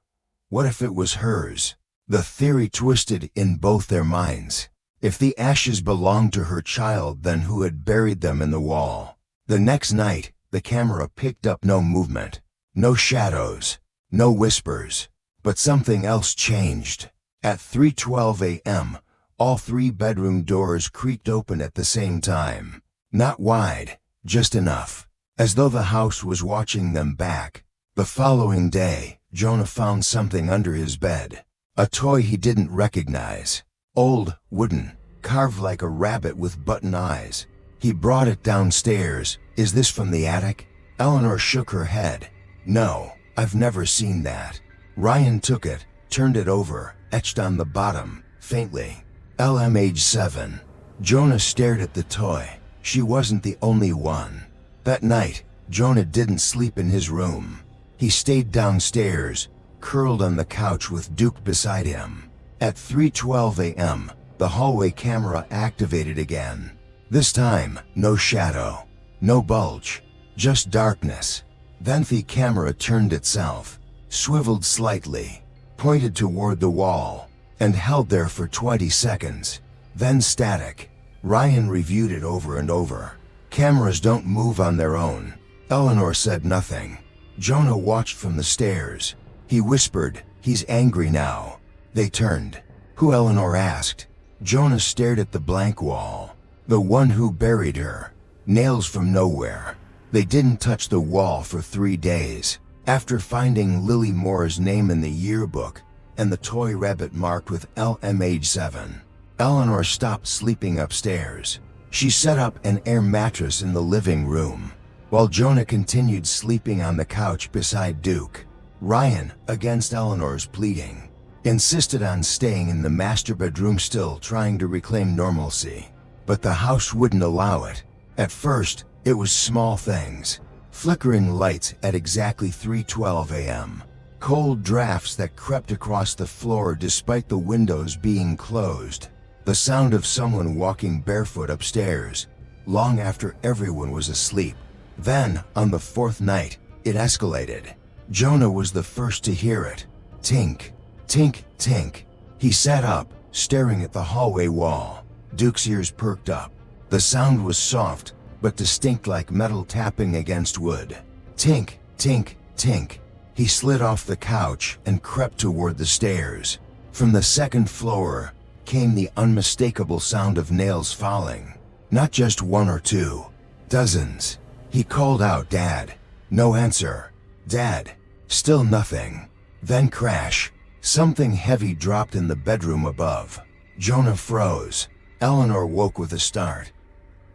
[SPEAKER 1] What if it was hers? The theory twisted in both their minds. If the ashes belonged to her child, then who had buried them in the wall? The next night, the camera picked up no movement. No shadows, no whispers, but something else changed. At 3:12 a.m., all 3 bedroom doors creaked open at the same time. Not wide, just enough, as though the house was watching them back. The following day, Jonah found something under his bed. A toy he didn't recognize. Old, wooden, carved like a rabbit with button eyes. He brought it downstairs. Is this from the attic? Eleanor shook her head. No, I've never seen that. Ryan took it, turned it over, etched on the bottom, faintly. LM age 7. Jonah stared at the toy. She wasn't the only one. That night, Jonah didn't sleep in his room. He stayed downstairs, curled on the couch with Duke beside him. At 3:12 a.m., the hallway camera activated again. This time, no shadow, no bulge, just darkness. Then the camera turned itself, swiveled slightly, pointed toward the wall, and held there for 20 seconds. Then static. Ryan reviewed it over and over. Cameras don't move on their own. Eleanor said nothing. Jonah watched from the stairs. He whispered, "He's angry now." They turned. Who? Eleanor asked. Jonah stared at the blank wall. The one who buried her. Nails from nowhere. They didn't touch the wall for 3 days. After finding Lily Moore's name in the yearbook and the toy rabbit marked with LM age 7, Eleanor stopped sleeping upstairs. She set up an air mattress in the living room, while Jonah continued sleeping on the couch beside Duke. Ryan, against Eleanor's pleading, insisted on staying in the master bedroom, still trying to reclaim normalcy. But the house wouldn't allow it. At first, it was small things. Flickering lights at exactly 3:12 a.m. Cold drafts that crept across the floor despite the windows being closed. The sound of someone walking barefoot upstairs, long after everyone was asleep. Then, on the 4th night, it escalated. Jonah was the first to hear it. Tink, tink, tink. He sat up, staring at the hallway wall. Duke's ears perked up. The sound was soft, but distinct, like metal tapping against wood. Tink, tink, tink. He slid off the couch and crept toward the stairs. From the 2nd floor came the unmistakable sound of nails falling. Not just 1 or 2, dozens. He called out, "Dad." No answer. "Dad." Still nothing. Then crash. Something heavy dropped in the bedroom above. Jonah froze. Eleanor woke with a start.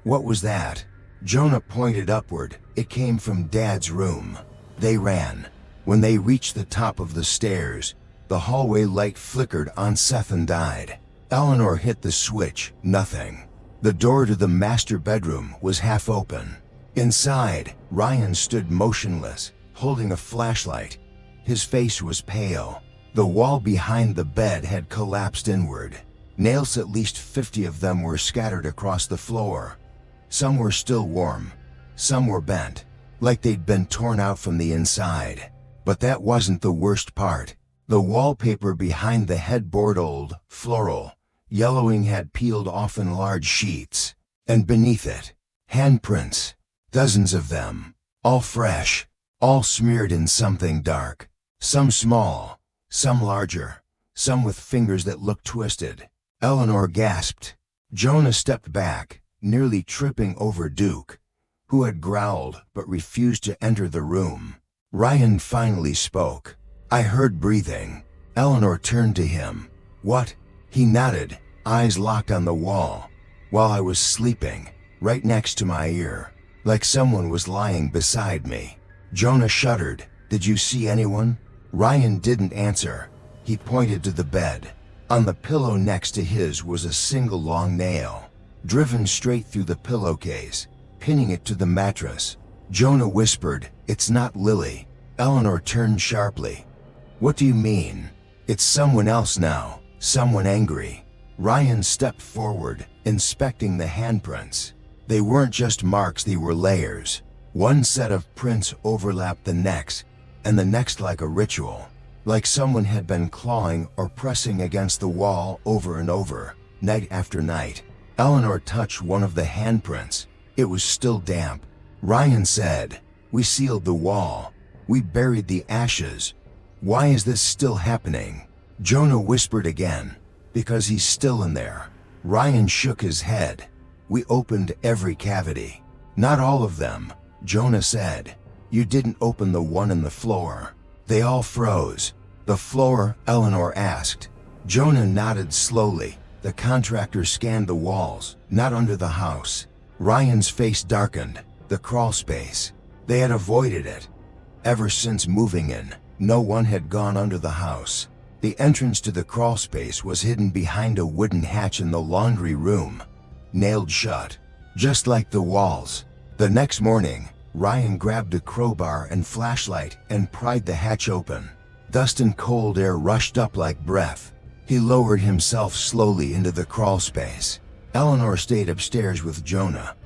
[SPEAKER 1] What was that? Jonah pointed upward. It came from Dad's room. They ran. When they reached the top of the stairs, the hallway light flickered on Seth and died. Eleanor hit the switch. Nothing. The door to the master bedroom was half open. Inside, Ryan stood motionless, holding a flashlight. His face was pale. The wall behind the bed had collapsed inward. Nails, at least 50 of them, were scattered across the floor. Some were still warm. Some were bent, like they'd been torn out from the inside. But that wasn't the worst part. The wallpaper behind the headboard, old, floral, yellowing, had peeled off in large sheets. And beneath it, handprints. Dozens of them. All fresh. All smeared in something dark. Some small. Some larger. Some with fingers that looked twisted. Eleanor gasped. Jonah stepped back, nearly tripping over Duke, who had growled but refused to enter the room. Ryan finally spoke. "I heard breathing." Eleanor turned to him. "What?" He nodded, eyes locked on the wall. "While I was sleeping, right next to my ear, like someone was lying beside me." Jonah shuddered. "Did you see anyone?" Ryan didn't answer. He pointed to the bed. On the pillow next to his was a single long nail, driven straight through the pillowcase, pinning it to the mattress. Jonah whispered, "It's not Lily." Eleanor turned sharply. "What do you mean?" "It's someone else now, someone angry." Ryan stepped forward, inspecting the handprints. They weren't just marks, they were layers. One set of prints overlapped the next, and the next, like a ritual. Like someone had been clawing or pressing against the wall over and over, night after night. Eleanor touched one of the handprints. It was still damp. Ryan said, "We sealed the wall. We buried the ashes. Why is this still happening?" Jonah whispered again, "Because he's still in there." Ryan shook his head. "We opened every cavity." "Not all of them," Jonah said. "You didn't open the one in the floor." "They all froze." "The floor?" Eleanor asked. Jonah nodded slowly. "The contractor scanned the walls, not under the house." Ryan's face darkened. The crawl space. They had avoided it. Ever since moving in, no one had gone under the house. The entrance to the crawl space was hidden behind a wooden hatch in the laundry room, nailed shut, just like the walls. The next morning, Ryan grabbed a crowbar and flashlight and pried the hatch open. Dust and cold air rushed up like breath. He lowered himself slowly into the crawl space. Eleanor stayed upstairs with Jonah.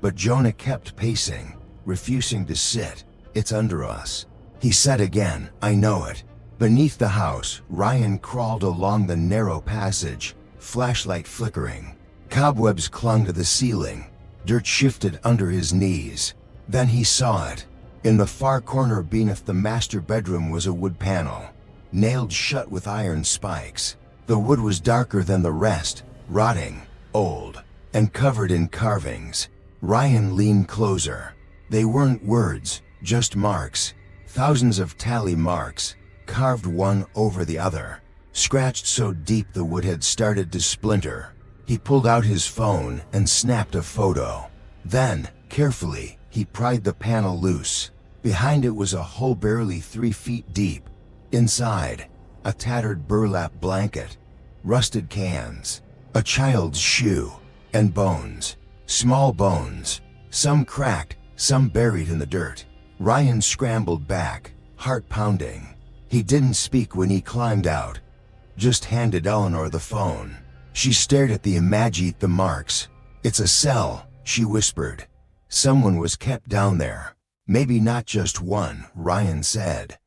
[SPEAKER 1] But Jonah kept pacing, refusing to sit. "It's under us," he said again. "I know it." Beneath the house, Ryan crawled along the narrow passage, flashlight flickering. Cobwebs clung to the ceiling. Dirt shifted under his knees. Then he saw it. In the far corner beneath the master bedroom was a wood panel, nailed shut with iron spikes. The wood was darker than the rest, rotting, old, and covered in carvings. Ryan leaned closer. They weren't words, just marks. Thousands of tally marks, carved one over the other, scratched so deep the wood had started to splinter. He pulled out his phone and snapped a photo. Then, carefully, he pried the panel loose. Behind it was a hole barely 3 feet deep. Inside, a tattered burlap blanket, rusted cans, a child's shoe, and bones. Small bones, some cracked, some buried in the dirt. Ryan scrambled back, heart pounding. He didn't speak when he climbed out, just handed Eleanor the phone. She stared at the image, the marks. "It's a cell," she whispered. "Someone was kept down there." "Maybe not just one," Ryan said.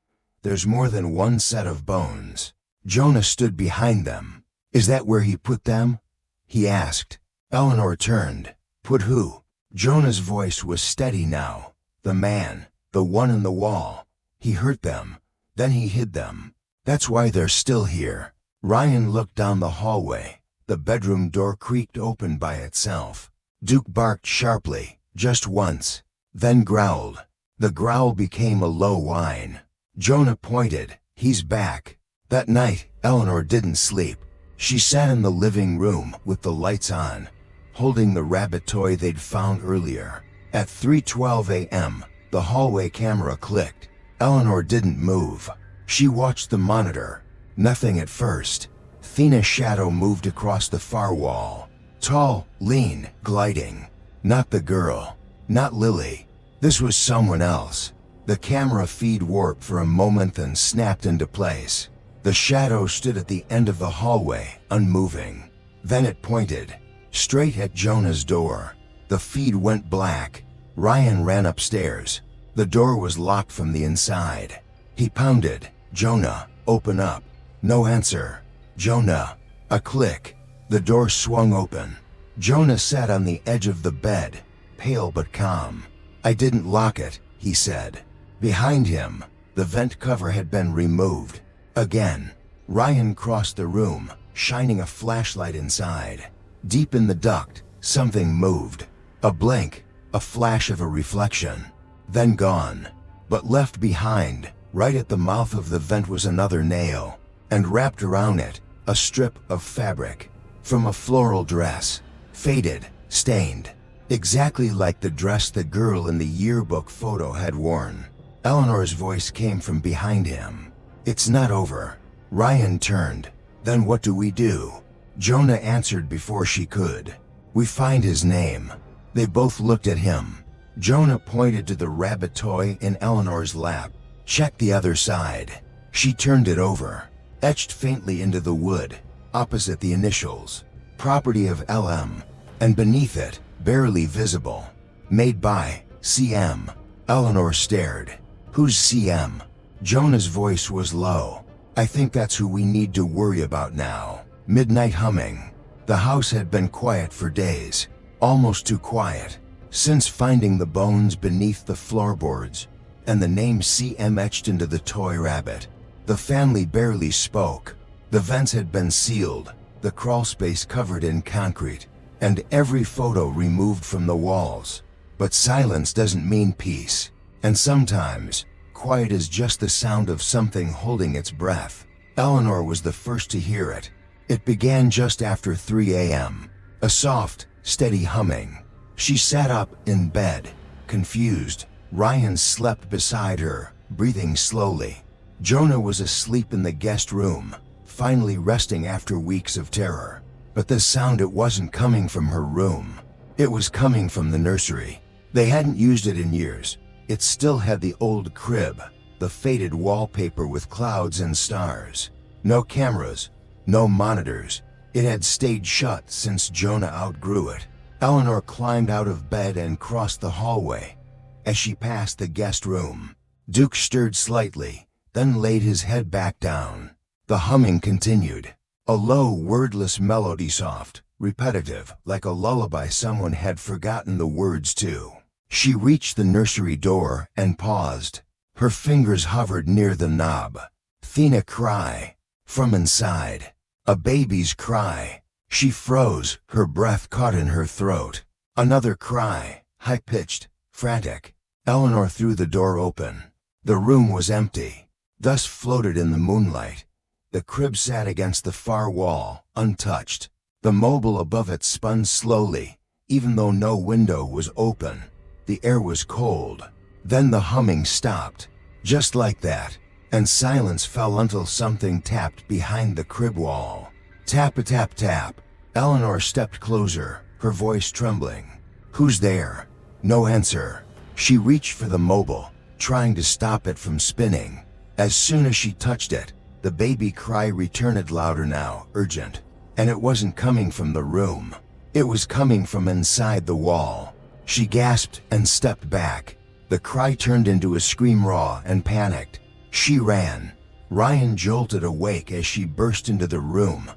[SPEAKER 1] "There's more than one set of bones." Jonah stood behind them. "Is that where he put them?" he asked. Eleanor turned. "Put who?" Jonah's voice was steady now. "The man, the one in the wall. He hurt them. Then he hid them. That's why they're still here." Ryan looked down the hallway. The bedroom door creaked open by itself. Duke barked sharply, just once, then growled. The growl became a low whine. Jonah pointed. "He's back." That night, Eleanor didn't sleep. She sat in the living room with the lights on, holding the rabbit toy they'd found earlier. At 3:12 a.m., the hallway camera clicked. Eleanor didn't move. She watched the monitor. Nothing at first. Then a shadow moved across the far wall. Tall, lean, gliding. Not the girl. Not Lily. This was someone else. The camera feed warped for a moment and snapped into place. The shadow stood at the end of the hallway, unmoving. Then it pointed straight at Jonah's door. The feed went black. Ryan ran upstairs. The door was locked from the inside. He pounded. "Jonah, open up." No answer. "Jonah." A click. The door swung open. Jonah sat on the edge of the bed, pale but calm. "I didn't lock it," he said. Behind him, the vent cover had been removed. Again, Ryan crossed the room, shining a flashlight inside. Deep in the duct, something moved. A blink, a flash of a reflection. Then gone. But left behind, right at the mouth of the vent, was another nail. And wrapped around it, a strip of fabric. From a floral dress. Faded, stained. Exactly like the dress the girl in the yearbook photo had worn. Eleanor's voice came from behind him. "It's not over." Ryan turned. "Then what do we do?" Jonah answered before she could. "We find his name." They both looked at him. Jonah pointed to the rabbit toy in Eleanor's lap. "Check the other side." She turned it over. Etched faintly into the wood, opposite the initials, "Property of LM," and beneath it, barely visible, "Made by CM." Eleanor stared. "Who's CM?" Jonah's voice was low. "I think that's who we need to worry about now." Midnight humming. The house had been quiet for days, almost too quiet, since finding the bones beneath the floorboards and the name CM etched into the toy rabbit. The family barely spoke. The vents had been sealed, the crawl space covered in concrete, and every photo removed from the walls. But silence doesn't mean peace, and sometimes, quiet is just the sound of something holding its breath. Eleanor was the first to hear it. It began just after 3 a.m. A soft, steady humming. She sat up in bed, confused. Ryan slept beside her, breathing slowly. Jonah was asleep in the guest room, finally resting after weeks of terror. But the sound, it wasn't coming from her room. It was coming from the nursery. They hadn't used it in years. It still had the old crib, the faded wallpaper with clouds and stars. No cameras, no monitors. It had stayed shut since Jonah outgrew it. Eleanor climbed out of bed and crossed the hallway. As she passed the guest room, Duke stirred slightly, then laid his head back down. The humming continued, a low, wordless melody, soft, repetitive, like a lullaby someone had forgotten the words to. She reached the nursery door and paused. Her fingers hovered near the knob. Thina cry. From inside. A baby's cry. She froze, her breath caught in her throat. Another cry, high-pitched, frantic. Eleanor threw the door open. The room was empty. Dust floated in the moonlight. The crib sat against the far wall, untouched. The mobile above it spun slowly, even though no window was open. The air was cold. Then the humming stopped, just like that, and silence fell until something tapped behind the crib wall. Tap-a-tap-tap. Eleanor stepped closer, her voice trembling. Who's there? No answer. She reached for the mobile, trying to stop it from spinning. As soon as she touched it, the baby cry returned, louder now, urgent. And it wasn't coming from the room. It was coming from inside the wall. She gasped and stepped back. The cry turned into a scream, raw and panicked. She ran. Ryan jolted awake as she burst into the room.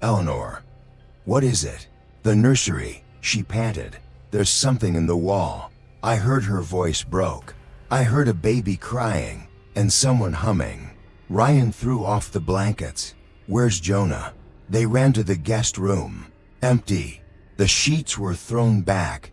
[SPEAKER 1] Eleanor. What is it? The nursery, she panted. There's something in the wall. I heard. Her voice broke. I heard a baby crying, and someone humming. Ryan threw off the blankets. Where's Jonah? They ran to the guest room. Empty. The sheets were thrown back.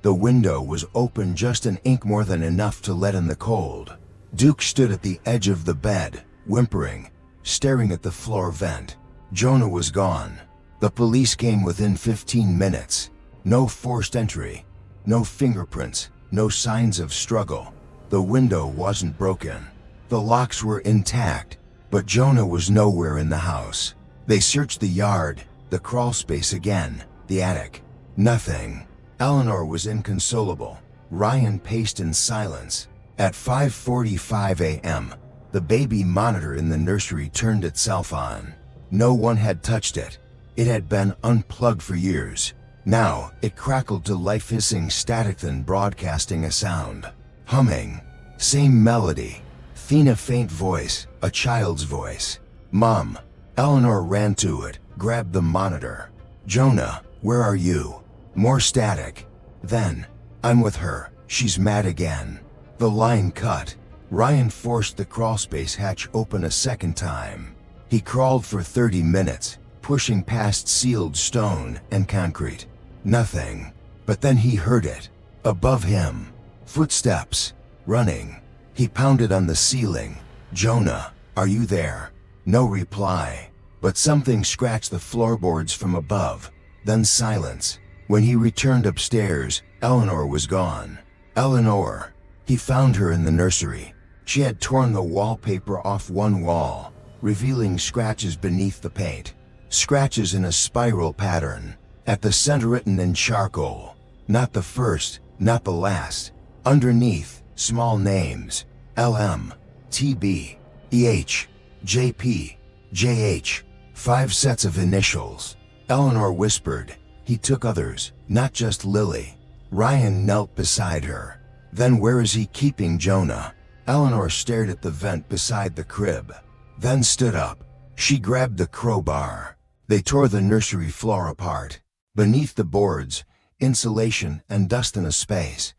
[SPEAKER 1] The window was open just an inch more than enough to let in the cold. Duke stood at the edge of the bed, whimpering, staring at the floor vent. Jonah was gone. The police came within 15 minutes. No forced entry. No fingerprints. No signs of struggle. The window wasn't broken. The locks were intact, but Jonah was nowhere in the house. They searched the yard, the crawl space again, the attic. Nothing. Eleanor was inconsolable. Ryan paced in silence. At 5:45 a.m., the baby monitor in the nursery turned itself on. No one had touched it. It had been unplugged for years. Now, it crackled to life, hissing static, then broadcasting a sound. Humming. Same melody. Thina, faint voice, a child's voice. Mom. Eleanor ran to it, grabbed the monitor. Jonah, where are you? More static. Then, I'm with her. She's mad again. The line cut. Ryan forced the crawlspace hatch open a second time. He crawled for 30 minutes, pushing past sealed stone and concrete. Nothing. But then he heard it. Above him. Footsteps. Running. He pounded on the ceiling. Jonah, are you there? No reply. But something scratched the floorboards from above. Then silence. When he returned upstairs, Eleanor was gone. Eleanor. He found her in the nursery. She had torn the wallpaper off one wall, revealing scratches beneath the paint. Scratches in a spiral pattern. At the center, written in charcoal. Not the first, not the last. Underneath, small names. LM, TB, EH, JP, JH. 5 sets of initials. Eleanor whispered. He took others, not just Lily. Ryan knelt beside her. Then where is he keeping Jonah? Eleanor stared at the vent beside the crib. Then stood up. She grabbed the crowbar. They tore the nursery floor apart. Beneath the boards, insulation and dust in a space.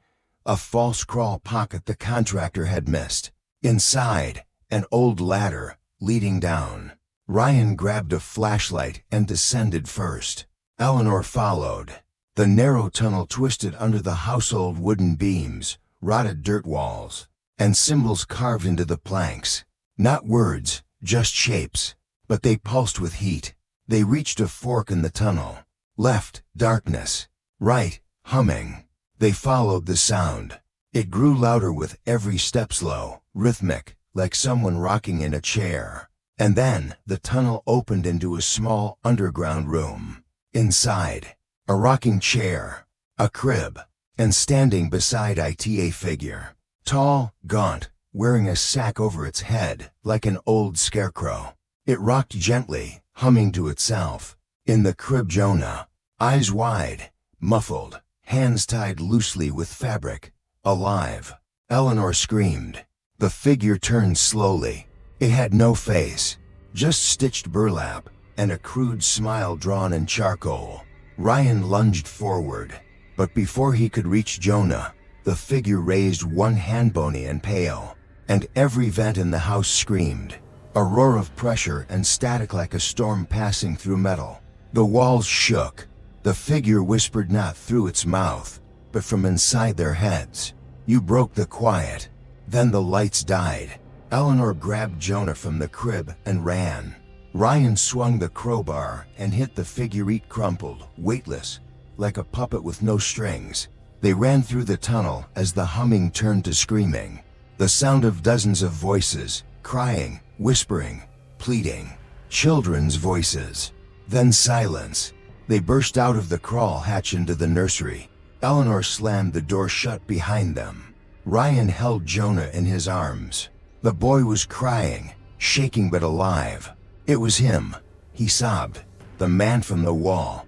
[SPEAKER 1] A false crawl pocket the contractor had missed. Inside, an old ladder, leading down. Ryan grabbed a flashlight and descended first. Eleanor followed. The narrow tunnel twisted under the household wooden beams, rotted dirt walls, and symbols carved into the planks. Not words, just shapes. But they pulsed with heat. They reached a fork in the tunnel. Left, darkness. Right, humming. They followed the sound. It grew louder with every step, slow, rhythmic, like someone rocking in a chair. And then, the tunnel opened into a small underground room. Inside, a rocking chair, a crib, and standing beside it a figure. Tall, gaunt, wearing a sack over its head, like an old scarecrow. It rocked gently, humming to itself. In the crib, Jonah, eyes wide, muffled, hands tied loosely with fabric, alive. Eleanor screamed. The figure turned slowly. It had no face, just stitched burlap, and a crude smile drawn in charcoal. Ryan lunged forward, but before he could reach Jonah, the figure raised one hand, bony and pale, and every vent in the house screamed. A roar of pressure and static like a storm passing through metal. The walls shook. The figure whispered not through its mouth, but from inside their heads. "You broke the quiet." Then the lights died. Eleanor grabbed Jonah from the crib and ran. Ryan swung the crowbar and hit the figure. It crumpled, weightless, like a puppet with no strings. They ran through the tunnel as the humming turned to screaming. The sound of dozens of voices, crying, whispering, pleading. Children's voices. Then silence. They burst out of the crawl hatch into the nursery. Eleanor slammed the door shut behind them. Ryan held Jonah in his arms. The boy was crying, shaking but alive. "It was him," he sobbed. "The man from the wall.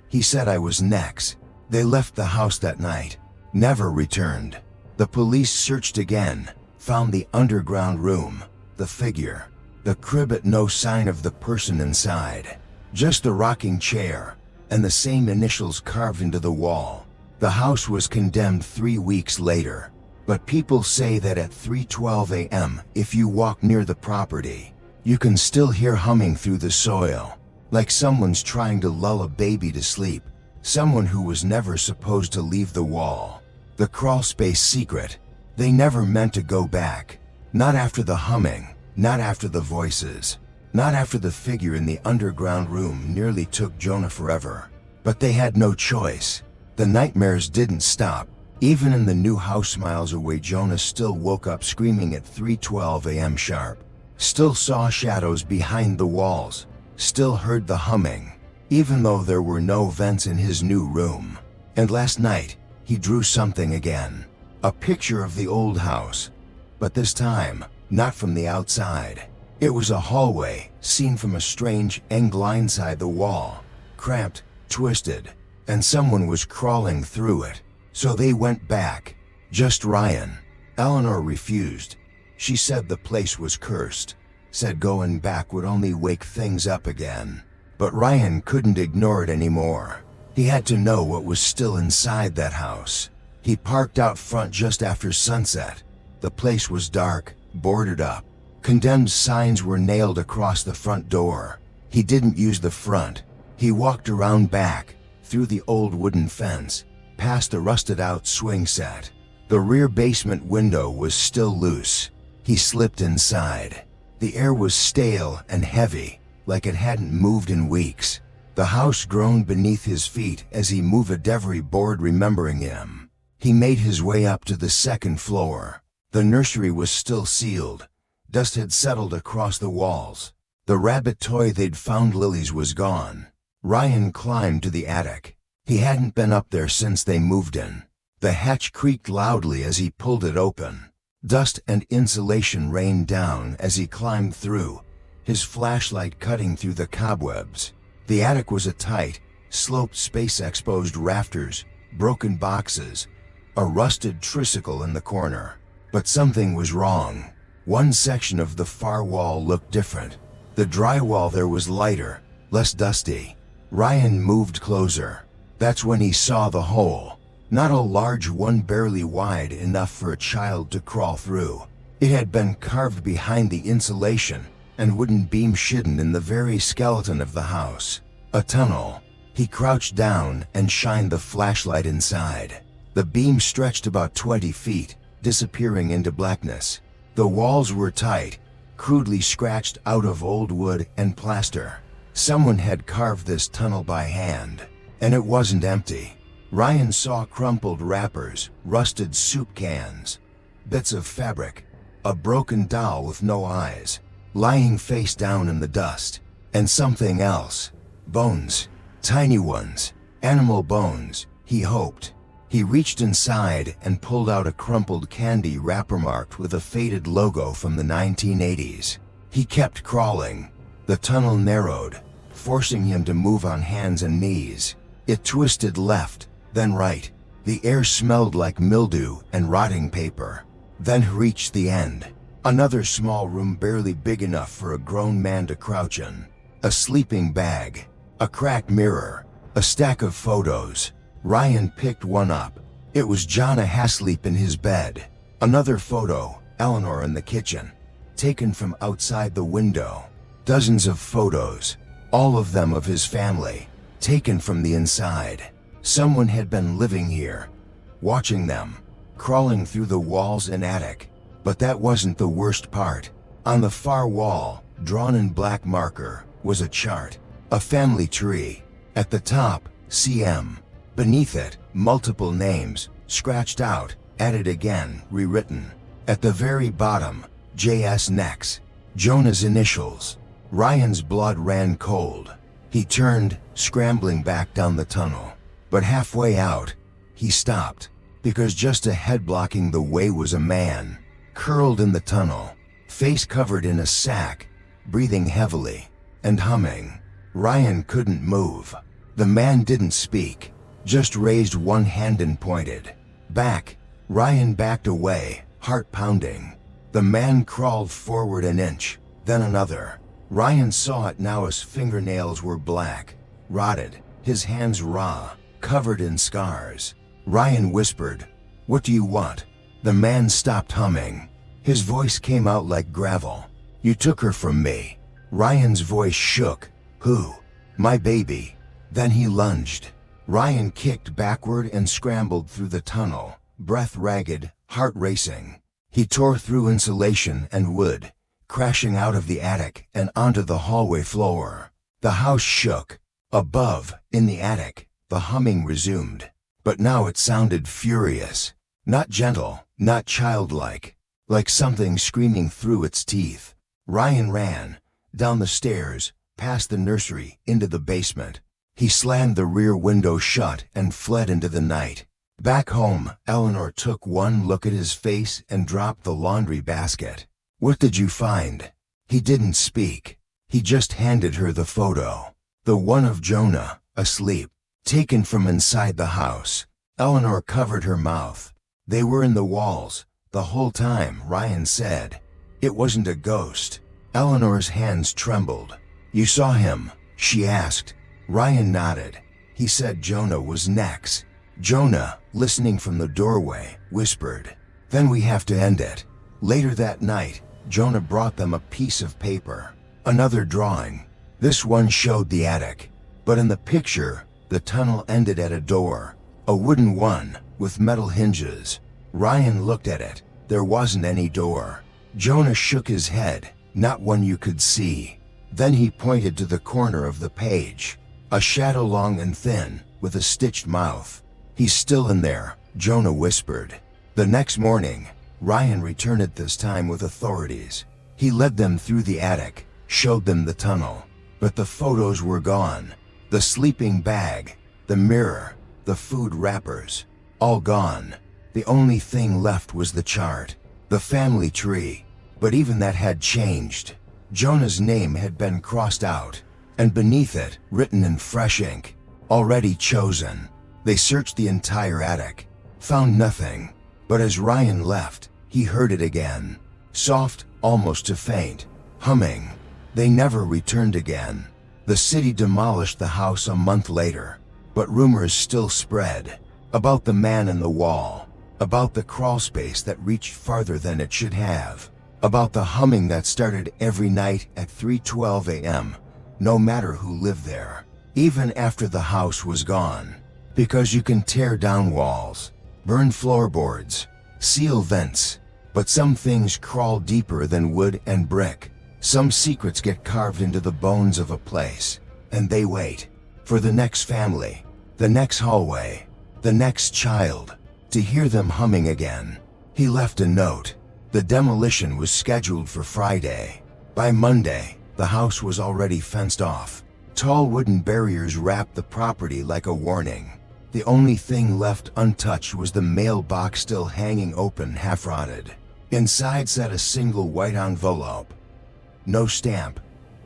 [SPEAKER 1] He said I was next." They left the house that night, never returned. The police searched again, found the underground room, the figure, the crib, but no sign of the person inside. Just the rocking chair, and the same initials carved into the wall. The house was condemned 3 weeks later, but people say that at 3:12 a.m., if you walk near the property, you can still hear humming through the soil, like someone's trying to lull a baby to sleep, someone who was never supposed to leave the wall. The crawl space secret. They never meant to go back. Not after the humming, not after the voices, not after the figure in the underground room nearly took Jonah forever. But they had no choice. The nightmares didn't stop. Even in the new house miles away, Jonah still woke up screaming at 3:12 a.m. sharp. Still saw shadows behind the walls. Still heard the humming, even though there were no vents in his new room. And last night, he drew something again. A picture of the old house. But this time, not from the outside. It was a hallway, seen from a strange angle inside the wall. Cramped, twisted, and someone was crawling through it. So they went back. Just Ryan. Eleanor refused. She said the place was cursed. Said going back would only wake things up again. But Ryan couldn't ignore it anymore. He had to know what was still inside that house. He parked out front just after sunset. The place was dark, boarded up. Condemned signs were nailed across the front door. He didn't use the front. He walked around back, through the old wooden fence, past the rusted-out swing set. The rear basement window was still loose. He slipped inside. The air was stale and heavy, like it hadn't moved in weeks. The house groaned beneath his feet as he moved, every board remembering him. He made his way up to the second floor. The nursery was still sealed. Dust had settled across the walls. The rabbit toy they'd found Lily's was gone. Ryan climbed to the attic. He hadn't been up there since they moved in. The hatch creaked loudly as he pulled it open. Dust and insulation rained down as he climbed through, his flashlight cutting through the cobwebs. The attic was a tight, sloped space, exposed rafters, broken boxes, a rusted tricycle in the corner. But something was wrong. One section of the far wall looked different. The drywall there was lighter, less dusty. Ryan moved closer. That's when he saw the hole. Not a large one, barely wide enough for a child to crawl through. It had been carved behind the insulation, and wooden beams hidden in the very skeleton of the house. A tunnel. He crouched down and shined the flashlight inside. The beam stretched about 20 feet, disappearing into blackness. The walls were tight, crudely scratched out of old wood and plaster. Someone had carved this tunnel by hand, and it wasn't empty. Ryan saw crumpled wrappers, rusted soup cans, bits of fabric, a broken doll with no eyes, lying face down in the dust, and something else. Bones. Tiny ones. Animal bones, he hoped. He reached inside and pulled out a crumpled candy wrapper marked with a faded logo from the 1980s. He kept crawling. The tunnel narrowed, forcing him to move on hands and knees. It twisted left, then right. The air smelled like mildew and rotting paper. Then he reached the end. Another small room barely big enough for a grown man to crouch in. A sleeping bag. A cracked mirror. A stack of photos. Ryan picked one up. It was Jonna asleep in his bed. Another photo, Eleanor in the kitchen, taken from outside the window. Dozens of photos, all of them of his family, taken from the inside. Someone had been living here, watching them, crawling through the walls and attic. But that wasn't the worst part. On the far wall, drawn in black marker, was a chart, a family tree. At the top, CM. Beneath it, multiple names, scratched out, added again, rewritten. At the very bottom, JS Nex, Jonah's initials. Ryan's blood ran cold. He turned, scrambling back down the tunnel. But halfway out, he stopped, because just ahead blocking the way was a man, curled in the tunnel, face covered in a sack, breathing heavily, and humming. Ryan couldn't move. The man didn't speak, just raised one hand and pointed. Back. Ryan backed away, heart pounding. The man crawled forward an inch, then another. Ryan saw it now. His fingernails were black, rotted, his hands raw, covered in scars. Ryan whispered, "What do you want?" The man stopped humming. His voice came out like gravel. "You took her from me." Ryan's voice shook. "Who?" "My baby." Then he lunged. Ryan kicked backward and scrambled through the tunnel, breath ragged, heart racing. He tore through insulation and wood, crashing out of the attic and onto the hallway floor. The house shook. Above, in the attic, the humming resumed. But now it sounded furious. Not gentle, not childlike, like something screaming through its teeth. Ryan ran, down the stairs, past the nursery, into the basement. He slammed the rear window shut and fled into the night. Back home, Eleanor took one look at his face and dropped the laundry basket. "What did you find?" He didn't speak. He just handed her the photo. The one of Jonah, asleep, taken from inside the house. Eleanor covered her mouth. "They were in the walls, the whole time," Ryan said. "It wasn't a ghost." Eleanor's hands trembled. "You saw him?" she asked. Ryan nodded. He said Jonah was next. Jonah, listening from the doorway, whispered, "Then we have to end it." Later that night, Jonah brought them a piece of paper. Another drawing. This one showed the attic. But in the picture, the tunnel ended at a door. A wooden one, with metal hinges. Ryan looked at it. There wasn't any door. Jonah shook his head. "Not one you could see." Then he pointed to the corner of the page. A shadow long and thin, with a stitched mouth. "He's still in there," Jonah whispered. The next morning, Ryan returned at this time with authorities. He led them through the attic, showed them the tunnel. But the photos were gone. The sleeping bag, the mirror, the food wrappers, all gone. The only thing left was the chart, the family tree. But even that had changed. Jonah's name had been crossed out, and beneath it, written in fresh ink, "Already chosen." They searched the entire attic, found nothing. But as Ryan left, he heard it again. Soft, almost to faint, humming. They never returned again. The city demolished the house a month later, but rumors still spread. About the man in the wall, about the crawl space that reached farther than it should have, about the humming that started every night at 3:12 a.m., no matter who lived there, even after the house was gone. Because you can tear down walls, burn floorboards, seal vents, but some things crawl deeper than wood and brick. Some secrets get carved into the bones of a place, and they wait for the next family, the next hallway, The next child. To hear them humming again. He left a note. The demolition was scheduled for Friday. By Monday, the house was already fenced off. Tall wooden barriers wrapped the property like a warning. The only thing left untouched was the mailbox still hanging open, half-rotted. Inside sat a single white envelope. No stamp,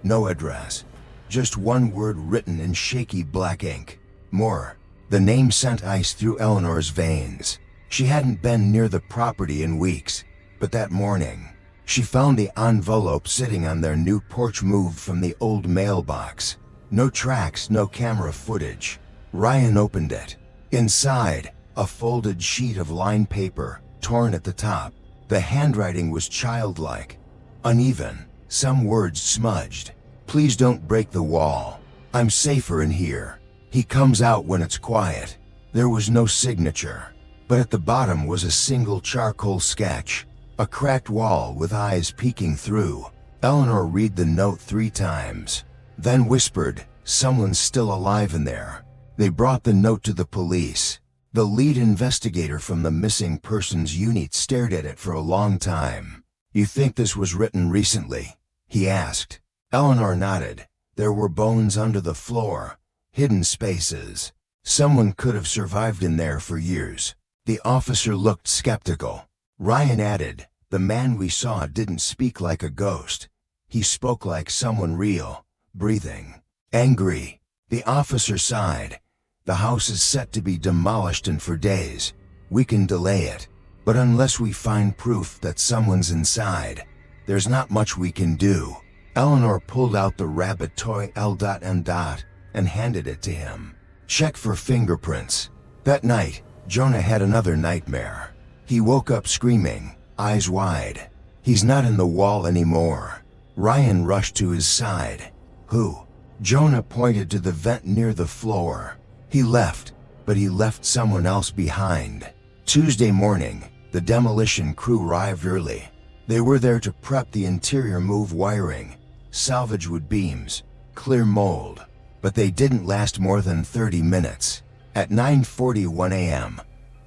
[SPEAKER 1] no address. Just one word written in shaky black ink. More. The name sent ice through Eleanor's veins. She hadn't been near the property in weeks, but that morning, she found the envelope sitting on their new porch, moved from the old mailbox. No tracks, no camera footage. Ryan opened it. Inside, a folded sheet of lined paper, torn at the top. The handwriting was childlike, uneven, some words smudged. Please don't break the wall. I'm safer in here. He comes out when it's quiet. There was no signature, but at the bottom was a single charcoal sketch. A cracked wall with eyes peeking through. Eleanor read the note 3 times, then whispered, "Someone's still alive in there." They brought the note to the police. The lead investigator from the missing persons unit stared at it for a long time. "You think this was written recently?" he asked. Eleanor nodded. There were bones under the floor, hidden spaces. Someone could have survived in there for years. The officer looked skeptical. Ryan added, "The man we saw didn't speak like a ghost. He spoke like someone real, breathing, angry." The officer sighed. "The house is set to be demolished, and for days. We can delay it, but unless we find proof that someone's inside, there's not much we can do." Eleanor pulled out the rabbit toy L.M. and handed it to him. "Check for fingerprints." That night, Jonah had another nightmare. He woke up screaming, eyes wide. "He's not in the wall anymore." Ryan rushed to his side. "Who?" Jonah pointed to the vent near the floor. "He left, but he left someone else behind." Tuesday morning, the demolition crew arrived early. They were there to prep the interior, move wiring, salvage wood beams, clear mold. But they didn't last more than 30 minutes. At 9:41 a.m.,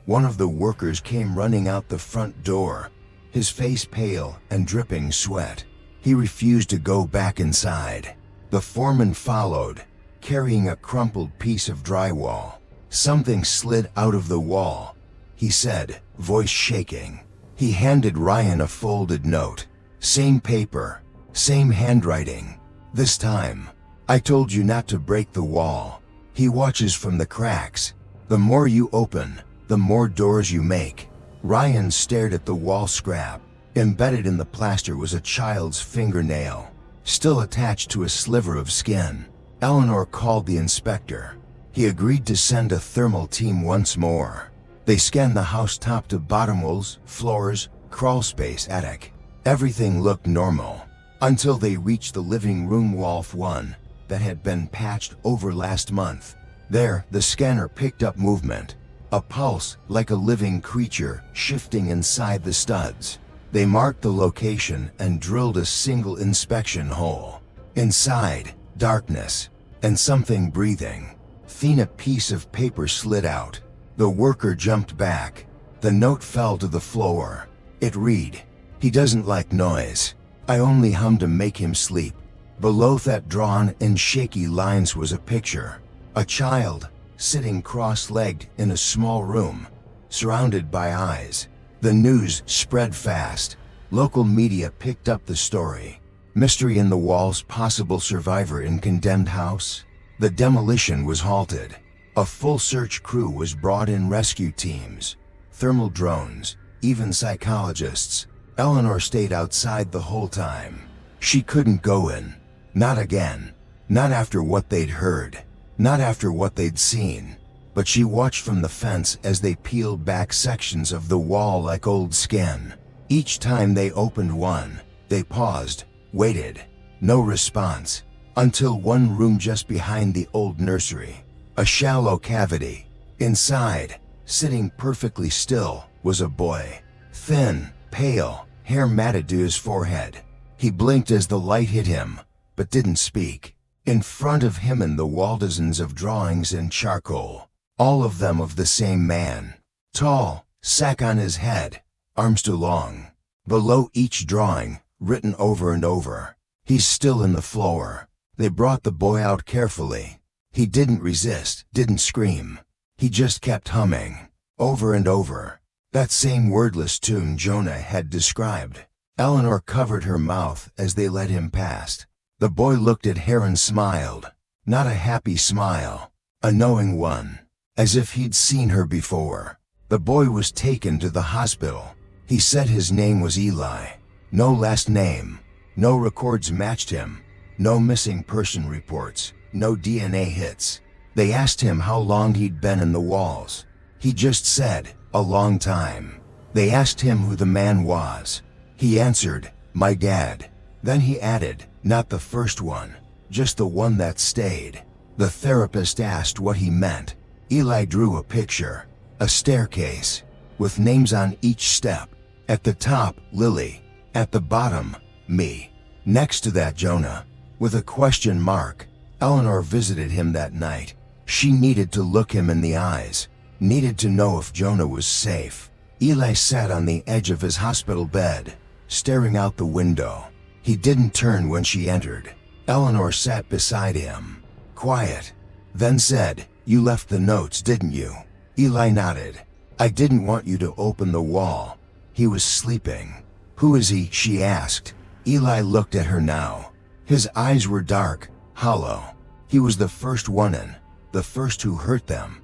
[SPEAKER 1] one of the workers came running out the front door, his face pale and dripping sweat. He refused to go back inside. The foreman followed, carrying a crumpled piece of drywall. "Something slid out of the wall," he said, voice shaking. He handed Ryan a folded note. Same paper, same handwriting. This time, "I told you not to break the wall. He watches from the cracks. The more you open, the more doors you make." Ryan stared at the wall scrap. Embedded in the plaster was a child's fingernail, still attached to a sliver of skin. Eleanor called the inspector. He agreed to send a thermal team once more. They scanned the house top to bottom, walls, floors, crawl space, attic. Everything looked normal, until they reached the living room wall, one that had been patched over last month. There, the scanner picked up movement, a pulse like a living creature shifting inside the studs. They marked the location and drilled a single inspection hole. Inside, darkness, and something breathing. Then a piece of paper slid out. The worker jumped back. The note fell to the floor. It read, "He doesn't like noise. I only hum to make him sleep." Below that, drawn in shaky lines, was a picture. A child, sitting cross-legged in a small room, surrounded by eyes. The news spread fast. Local media picked up the story. Mystery in the walls, possible survivor in condemned house. The demolition was halted. A full search crew was brought in, rescue teams, thermal drones, even psychologists. Eleanor stayed outside the whole time. She couldn't go in. Not again. Not after what they'd heard. Not after what they'd seen. But she watched from the fence as they peeled back sections of the wall like old skin. Each time they opened one, they paused, waited. No response. Until one room just behind the old nursery. A shallow cavity. Inside, sitting perfectly still, was a boy. Thin, pale, hair matted to his forehead. He blinked as the light hit him, but didn't speak. In front of him and the wall, dozens of drawings in charcoal. All of them of the same man. Tall, sack on his head, arms too long. Below each drawing, written over and over, "He's still in the floor." They brought the boy out carefully. He didn't resist, didn't scream. He just kept humming, over and over, that same wordless tune Jonah had described. Eleanor covered her mouth as they led him past. The boy looked at her and smiled. Not a happy smile, a knowing one, as if he'd seen her before. The boy was taken to the hospital. He said his name was Eli. No last name. No records matched him. No missing person reports. No DNA hits. They asked him how long he'd been in the walls. He just said, "A long time." They asked him who the man was. He answered, "My dad." Then he added, "Not the first one, just the one that stayed." The therapist asked what he meant. Eli drew a picture, a staircase, with names on each step. At the top, Lily. At the bottom, me. Next to that, Jonah, with a question mark. Eleanor visited him that night. She needed to look him in the eyes, needed to know if Jonah was safe. Eli sat on the edge of his hospital bed, staring out the window. He didn't turn when she entered. Eleanor sat beside him, quiet, then said, "You left the notes, didn't you?" Eli nodded. "I didn't want you to open the wall." He was sleeping. "Who is he?" she asked. Eli looked at her now. His eyes were dark, hollow. He was the first one in, the first who hurt them.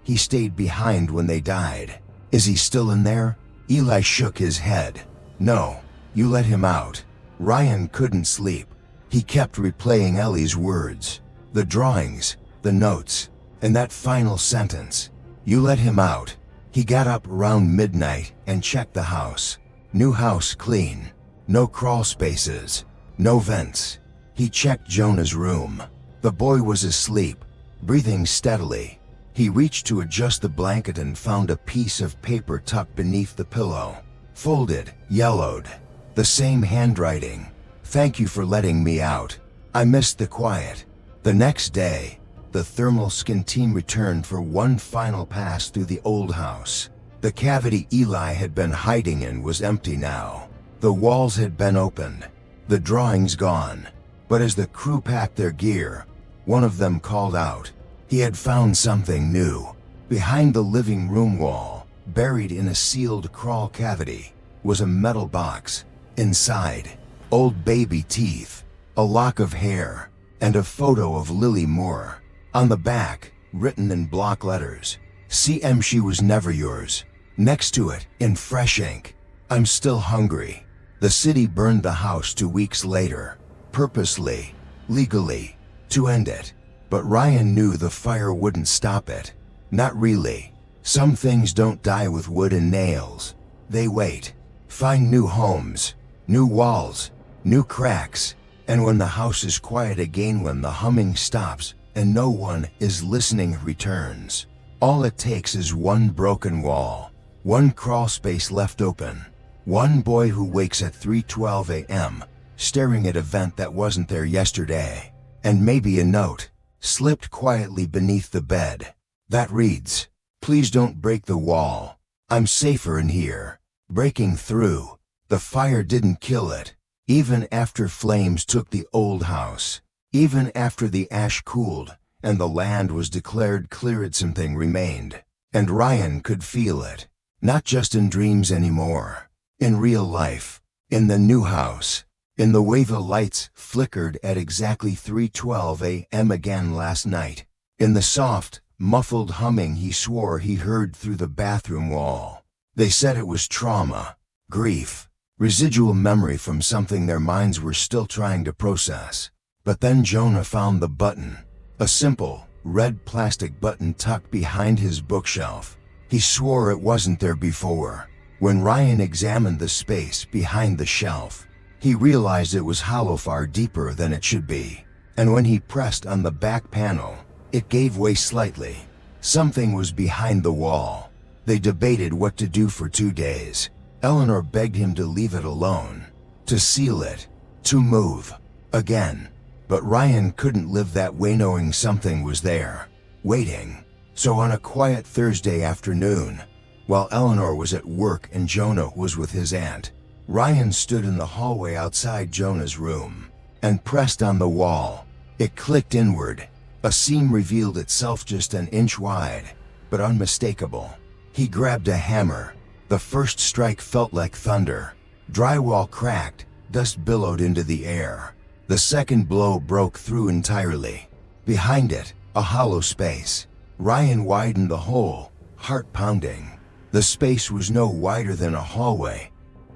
[SPEAKER 1] He stayed behind when they died. "Is he still in there?" Eli shook his head. "No, you let him out." Ryan couldn't sleep. He kept replaying Ellie's words, the drawings, the notes, and that final sentence. "You let him out." He got up around midnight and checked the house. New house clean. No crawl spaces. No vents. He checked Jonah's room. The boy was asleep, breathing steadily. He reached to adjust the blanket and found a piece of paper tucked beneath the pillow. Folded, yellowed. The same handwriting. "Thank you for letting me out. I missed the quiet." The next day, the thermal scan team returned for one final pass through the old house. The cavity Eli had been hiding in was empty now. The walls had been opened, the drawings gone. But as the crew packed their gear, one of them called out. He had found something new. Behind the living room wall, buried in a sealed crawl cavity, was a metal box. Inside, old baby teeth, a lock of hair, and a photo of Lily Moore. On the back, written in block letters, "CM, she was never yours." Next to it, in fresh ink, "I'm still hungry." The city burned the house 2 weeks later, purposely, legally, to end it. But Ryan knew the fire wouldn't stop it. Not really. Some things don't die with wood and nails. They wait, find new homes, new walls, new cracks. And when the house is quiet again, when the humming stops and no one is listening, returns. All it takes is one broken wall, one crawl space left open, one boy who wakes at 3:12 a.m., staring at a vent that wasn't there yesterday, and maybe a note, slipped quietly beneath the bed, that reads, "Please don't break the wall. I'm safer in here." Breaking through. The fire didn't kill it. Even after flames took the old house, even after the ash cooled and the land was declared cleared, something remained. And Ryan could feel it. Not just in dreams anymore. In real life. In the new house. In the way the lights flickered at exactly 3:12 a.m. again last night. In the soft, muffled humming he swore he heard through the bathroom wall. They said it was trauma, grief, residual memory from something their minds were still trying to process. But then Jonah found the button. A simple, red plastic button tucked behind his bookshelf. He swore it wasn't there before. When Ryan examined the space behind the shelf, he realized it was hollow, far deeper than it should be. And when he pressed on the back panel, it gave way slightly. Something was behind the wall. They debated what to do for 2 days. Eleanor begged him to leave it alone, to seal it, to move again. But Ryan couldn't live that way, knowing something was there, waiting. So on a quiet Thursday afternoon, while Eleanor was at work and Jonah was with his aunt, Ryan stood in the hallway outside Jonah's room and pressed on the wall. It clicked inward. A seam revealed itself just an inch wide, but unmistakable. He grabbed a hammer. The first strike felt like thunder. Drywall cracked, dust billowed into the air. The second blow broke through entirely. Behind it, a hollow space. Ryan widened the hole, heart pounding. The space was no wider than a hallway,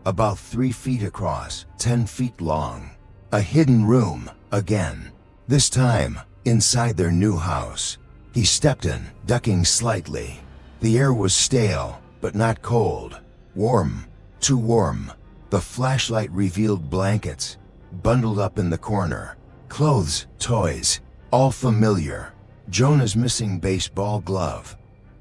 [SPEAKER 1] about 3 feet across, 10 feet long. A hidden room, again. This time, inside their new house. He stepped in, ducking slightly. The air was stale, but not cold. Warm, too warm. The flashlight revealed blankets, bundled up in the corner. Clothes, toys, all familiar. Jonah's missing baseball glove.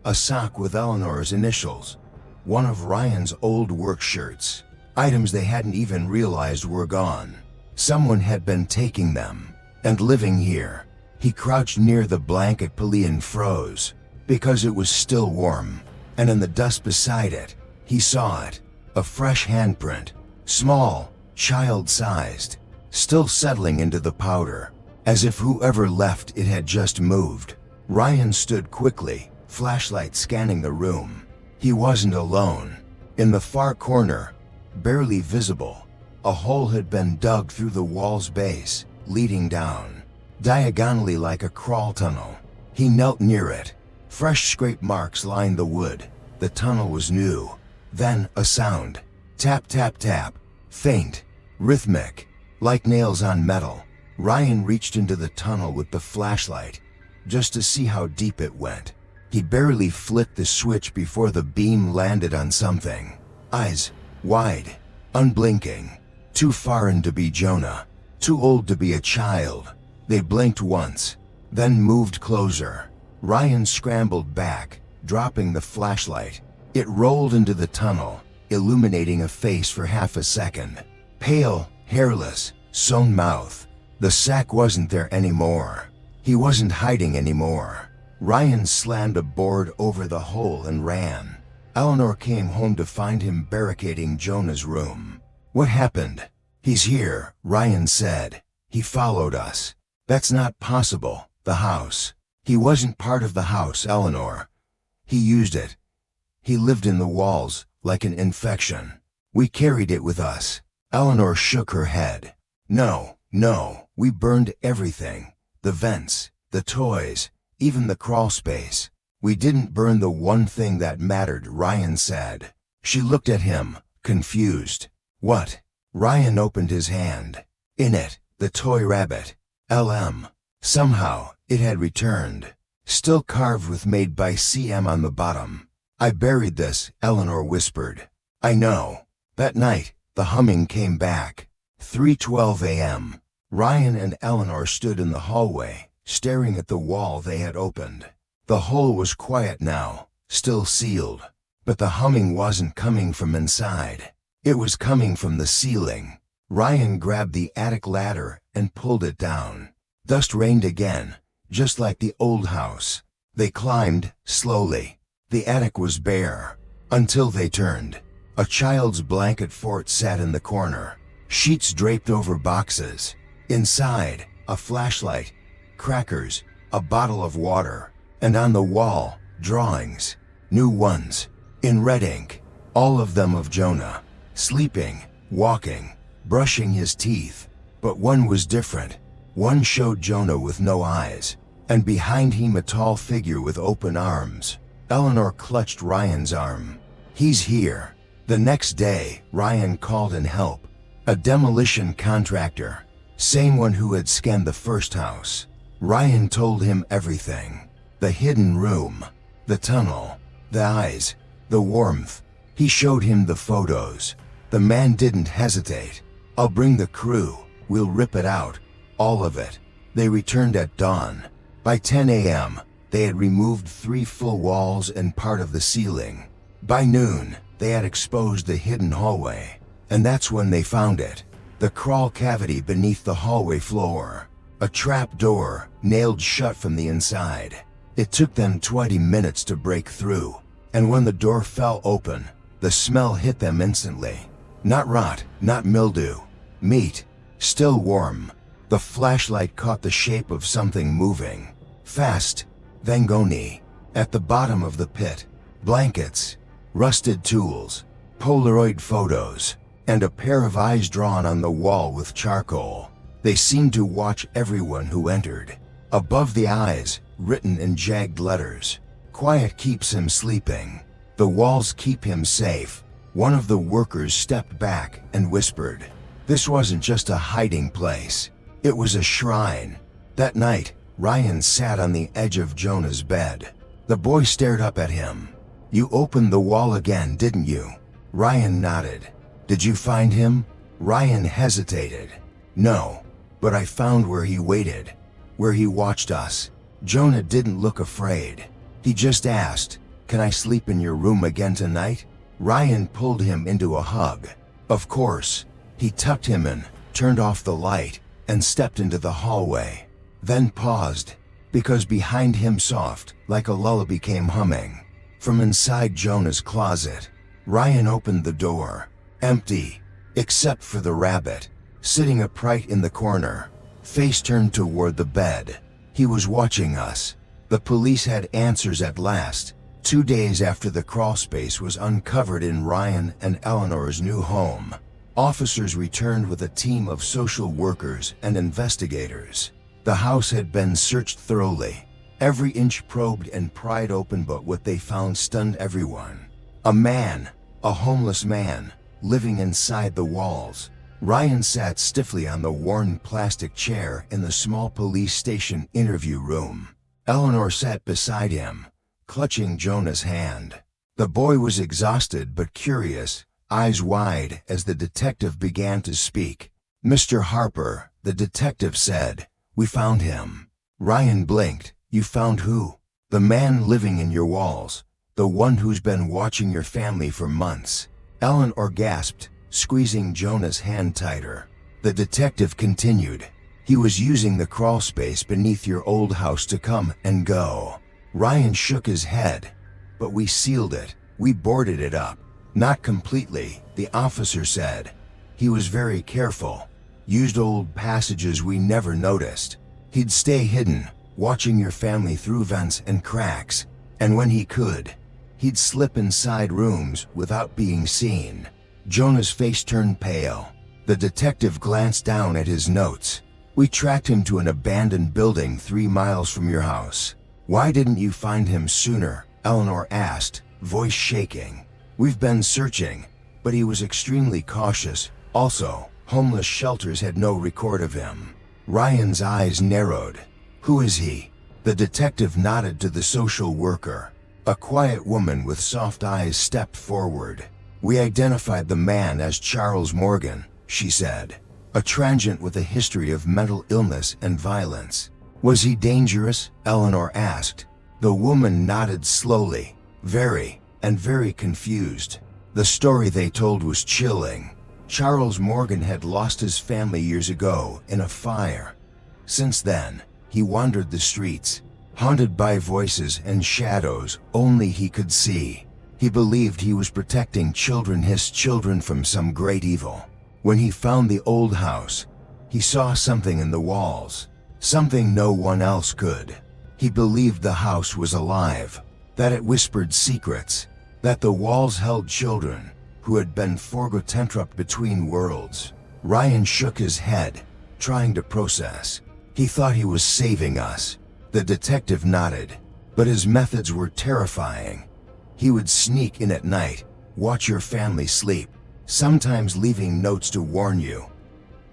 [SPEAKER 1] A sock with Eleanor's initials. One of Ryan's old work shirts. Items they hadn't even realized were gone. Someone had been taking them and living here. He crouched near the blanket pile and froze, because it was still warm. And in the dust beside it, he saw it. A fresh handprint. Small, child-sized. Still settling into the powder. As if whoever left it had just moved. Ryan stood quickly, flashlight scanning the room. He wasn't alone. In the far corner, barely visible, a hole had been dug through the wall's base, leading down, diagonally like a crawl tunnel. He knelt near it. Fresh scrape marks lined the wood. The tunnel was new. Then a sound. Tap, tap, tap. Faint, rhythmic, like nails on metal. Ryan reached into the tunnel with the flashlight, just to see how deep it went. He barely flicked the switch before the beam landed on something. Eyes wide, unblinking. Too far in to be Jonah, too old to be a child. They blinked once, then moved closer. Ryan scrambled back, dropping the flashlight. It rolled into the tunnel, illuminating a face for half a second. Pale, hairless, sewn mouth. The sack wasn't there anymore. He wasn't hiding anymore. Ryan slammed a board over the hole and ran. Eleanor came home to find him barricading Jonah's room. "What happened?" "He's here," Ryan said. "He followed us." "That's not possible. The house." "He wasn't part of the house, Eleanor. He used it. He lived in the walls, like an infection. We carried it with us." Eleanor shook her head. No, we burned everything. The vents, the toys, even the crawl space. We didn't burn the one thing that mattered," Ryan said. She looked at him, confused. "What?" Ryan opened his hand. In it, the toy rabbit. LM. Somehow, it had returned. Still carved with "Made by CM" on the bottom. "I buried this," Eleanor whispered. "I know." That night, the humming came back. 3:12 a.m. Ryan and Eleanor stood in the hallway, staring at the wall they had opened. The hole was quiet now, still sealed. But the humming wasn't coming from inside. It was coming from the ceiling. Ryan grabbed the attic ladder and pulled it down. Dust rained again, just like the old house. They climbed, slowly. The attic was bare. Until they turned. A child's blanket fort sat in the corner. Sheets draped over boxes. Inside, a flashlight, crackers, a bottle of water. And on the wall, drawings. New ones. In red ink. All of them of Jonah. Sleeping, walking, brushing his teeth. But one was different. One showed Jonah with no eyes. And behind him a tall figure with open arms. Eleanor clutched Ryan's arm. "He's here." The next day, Ryan called in help. A demolition contractor. Same one who had scanned the first house. Ryan told him everything. The hidden room. The tunnel. The eyes. The warmth. He showed him the photos. The man didn't hesitate. "I'll bring the crew. We'll rip it out. All of it." They returned at dawn. By 10 a.m., they had removed 3 full walls and part of the ceiling. By noon, they had exposed the hidden hallway. And that's when they found it. The crawl cavity beneath the hallway floor. A trap door, nailed shut from the inside. It took them 20 minutes to break through, and when the door fell open, the smell hit them instantly. Not rot, not mildew. Meat, still warm. The flashlight caught the shape of something moving. Fast. Vangoni. At the bottom of the pit. Blankets. Rusted tools. Polaroid photos. And a pair of eyes drawn on the wall with charcoal. They seemed to watch everyone who entered. Above the eyes, written in jagged letters, "Quiet keeps him sleeping. The walls keep him safe." One of the workers stepped back and whispered, "This wasn't just a hiding place. It was a shrine." That night, Ryan sat on the edge of Jonah's bed. The boy stared up at him. "You opened the wall again, didn't you?" Ryan nodded. "Did you find him?" Ryan hesitated. "No, but I found where he waited, where he watched us." Jonah didn't look afraid. He just asked, "Can I sleep in your room again tonight?" Ryan pulled him into a hug. Of course. He tucked him in, turned off the light, and stepped into the hallway. Then paused, because behind him soft, like a lullaby came humming. From inside Jonah's closet, Ryan opened the door. Empty, except for the rabbit, sitting upright in the corner, face turned toward the bed. He was watching us. The police had answers at last. 2 days after the crawlspace was uncovered in Ryan and Eleanor's new home, officers returned with a team of social workers and investigators. The house had been searched thoroughly, every inch probed and pried open, but what they found stunned everyone. A man, a homeless man, living inside the walls. Ryan sat stiffly on the worn plastic chair in the small police station interview room. Eleanor sat beside him, clutching Jonah's hand. The boy was exhausted but curious, eyes wide as the detective began to speak. "Mr. Harper," the detective said, "we found him." Ryan blinked. "You found who?" "The man living in your walls, the one who's been watching your family for months." Eleanor gasped, squeezing Jonah's hand tighter. The detective continued, "He was using the crawlspace beneath your old house to come and go." Ryan shook his head. "But we sealed it. We boarded it up." "Not completely," the officer said. "He was very careful. Used old passages we never noticed. He'd stay hidden, watching your family through vents and cracks. And when he could, he'd slip inside rooms without being seen." Jonah's face turned pale. The detective glanced down at his notes. "We tracked him to an abandoned building 3 miles from your house." "Why didn't you find him sooner?" Eleanor asked, voice shaking. "We've been searching, but he was extremely cautious. Also, homeless shelters had no record of him." Ryan's eyes narrowed. "Who is he?" The detective nodded to the social worker. A quiet woman with soft eyes stepped forward. "We identified the man as Charles Morgan," she said. "A transient with a history of mental illness and violence." "Was he dangerous?" Eleanor asked. The woman nodded slowly, very confused. The story they told was chilling. Charles Morgan had lost his family years ago in a fire. Since then, he wandered the streets, haunted by voices and shadows only he could see. He believed he was protecting his children from some great evil. When he found the old house, he saw something in the walls, something no one else could. He believed the house was alive, that it whispered secrets, that the walls held children who had been forgotten trapped between worlds. Ryan shook his head, trying to process. "He thought he was saving us." The detective nodded. "But his methods were terrifying. He would sneak in at night, watch your family sleep, sometimes leaving notes to warn you.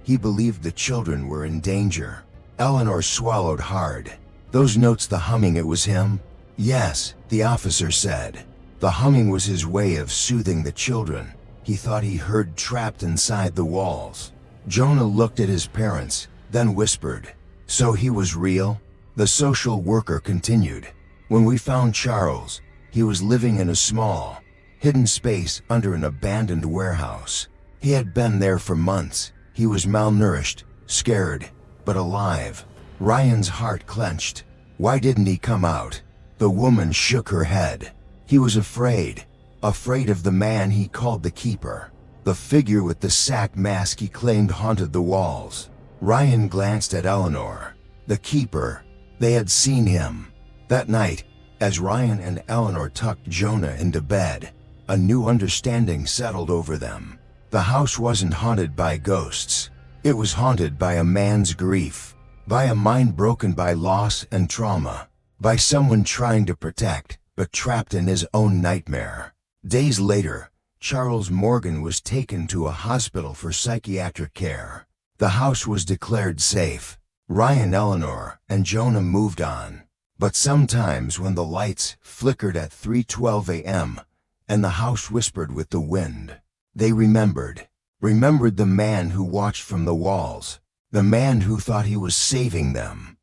[SPEAKER 1] He believed the children were in danger." Eleanor swallowed hard. "Those notes, the humming, it was him?" "Yes," the officer said. "The humming was his way of soothing the children. He thought he heard trapped inside the walls." Jonah looked at his parents, then whispered, "So he was real?" The social worker continued. "When we found Charles, he was living in a small, hidden space under an abandoned warehouse. He had been there for months. He was malnourished, scared, but alive." Ryan's heart clenched. "Why didn't he come out?" The woman shook her head. He was afraid of the man he called the keeper, the figure with the sack mask he claimed haunted the walls. Ryan glanced at Eleanor. The keeper. They had seen him. That night, as Ryan and Eleanor tucked Jonah into bed, a new understanding settled over them. The house wasn't haunted by ghosts. It was haunted by a man's grief, by a mind broken by loss and trauma, by someone trying to protect, but trapped in his own nightmare. Days later, Charles Morgan was taken to a hospital for psychiatric care. The house was declared safe. Ryan, Eleanor, and Jonah moved on. But sometimes when the lights flickered at 3:12 a.m. and the house whispered with the wind, they remembered the man who watched from the walls, the man who thought he was saving them.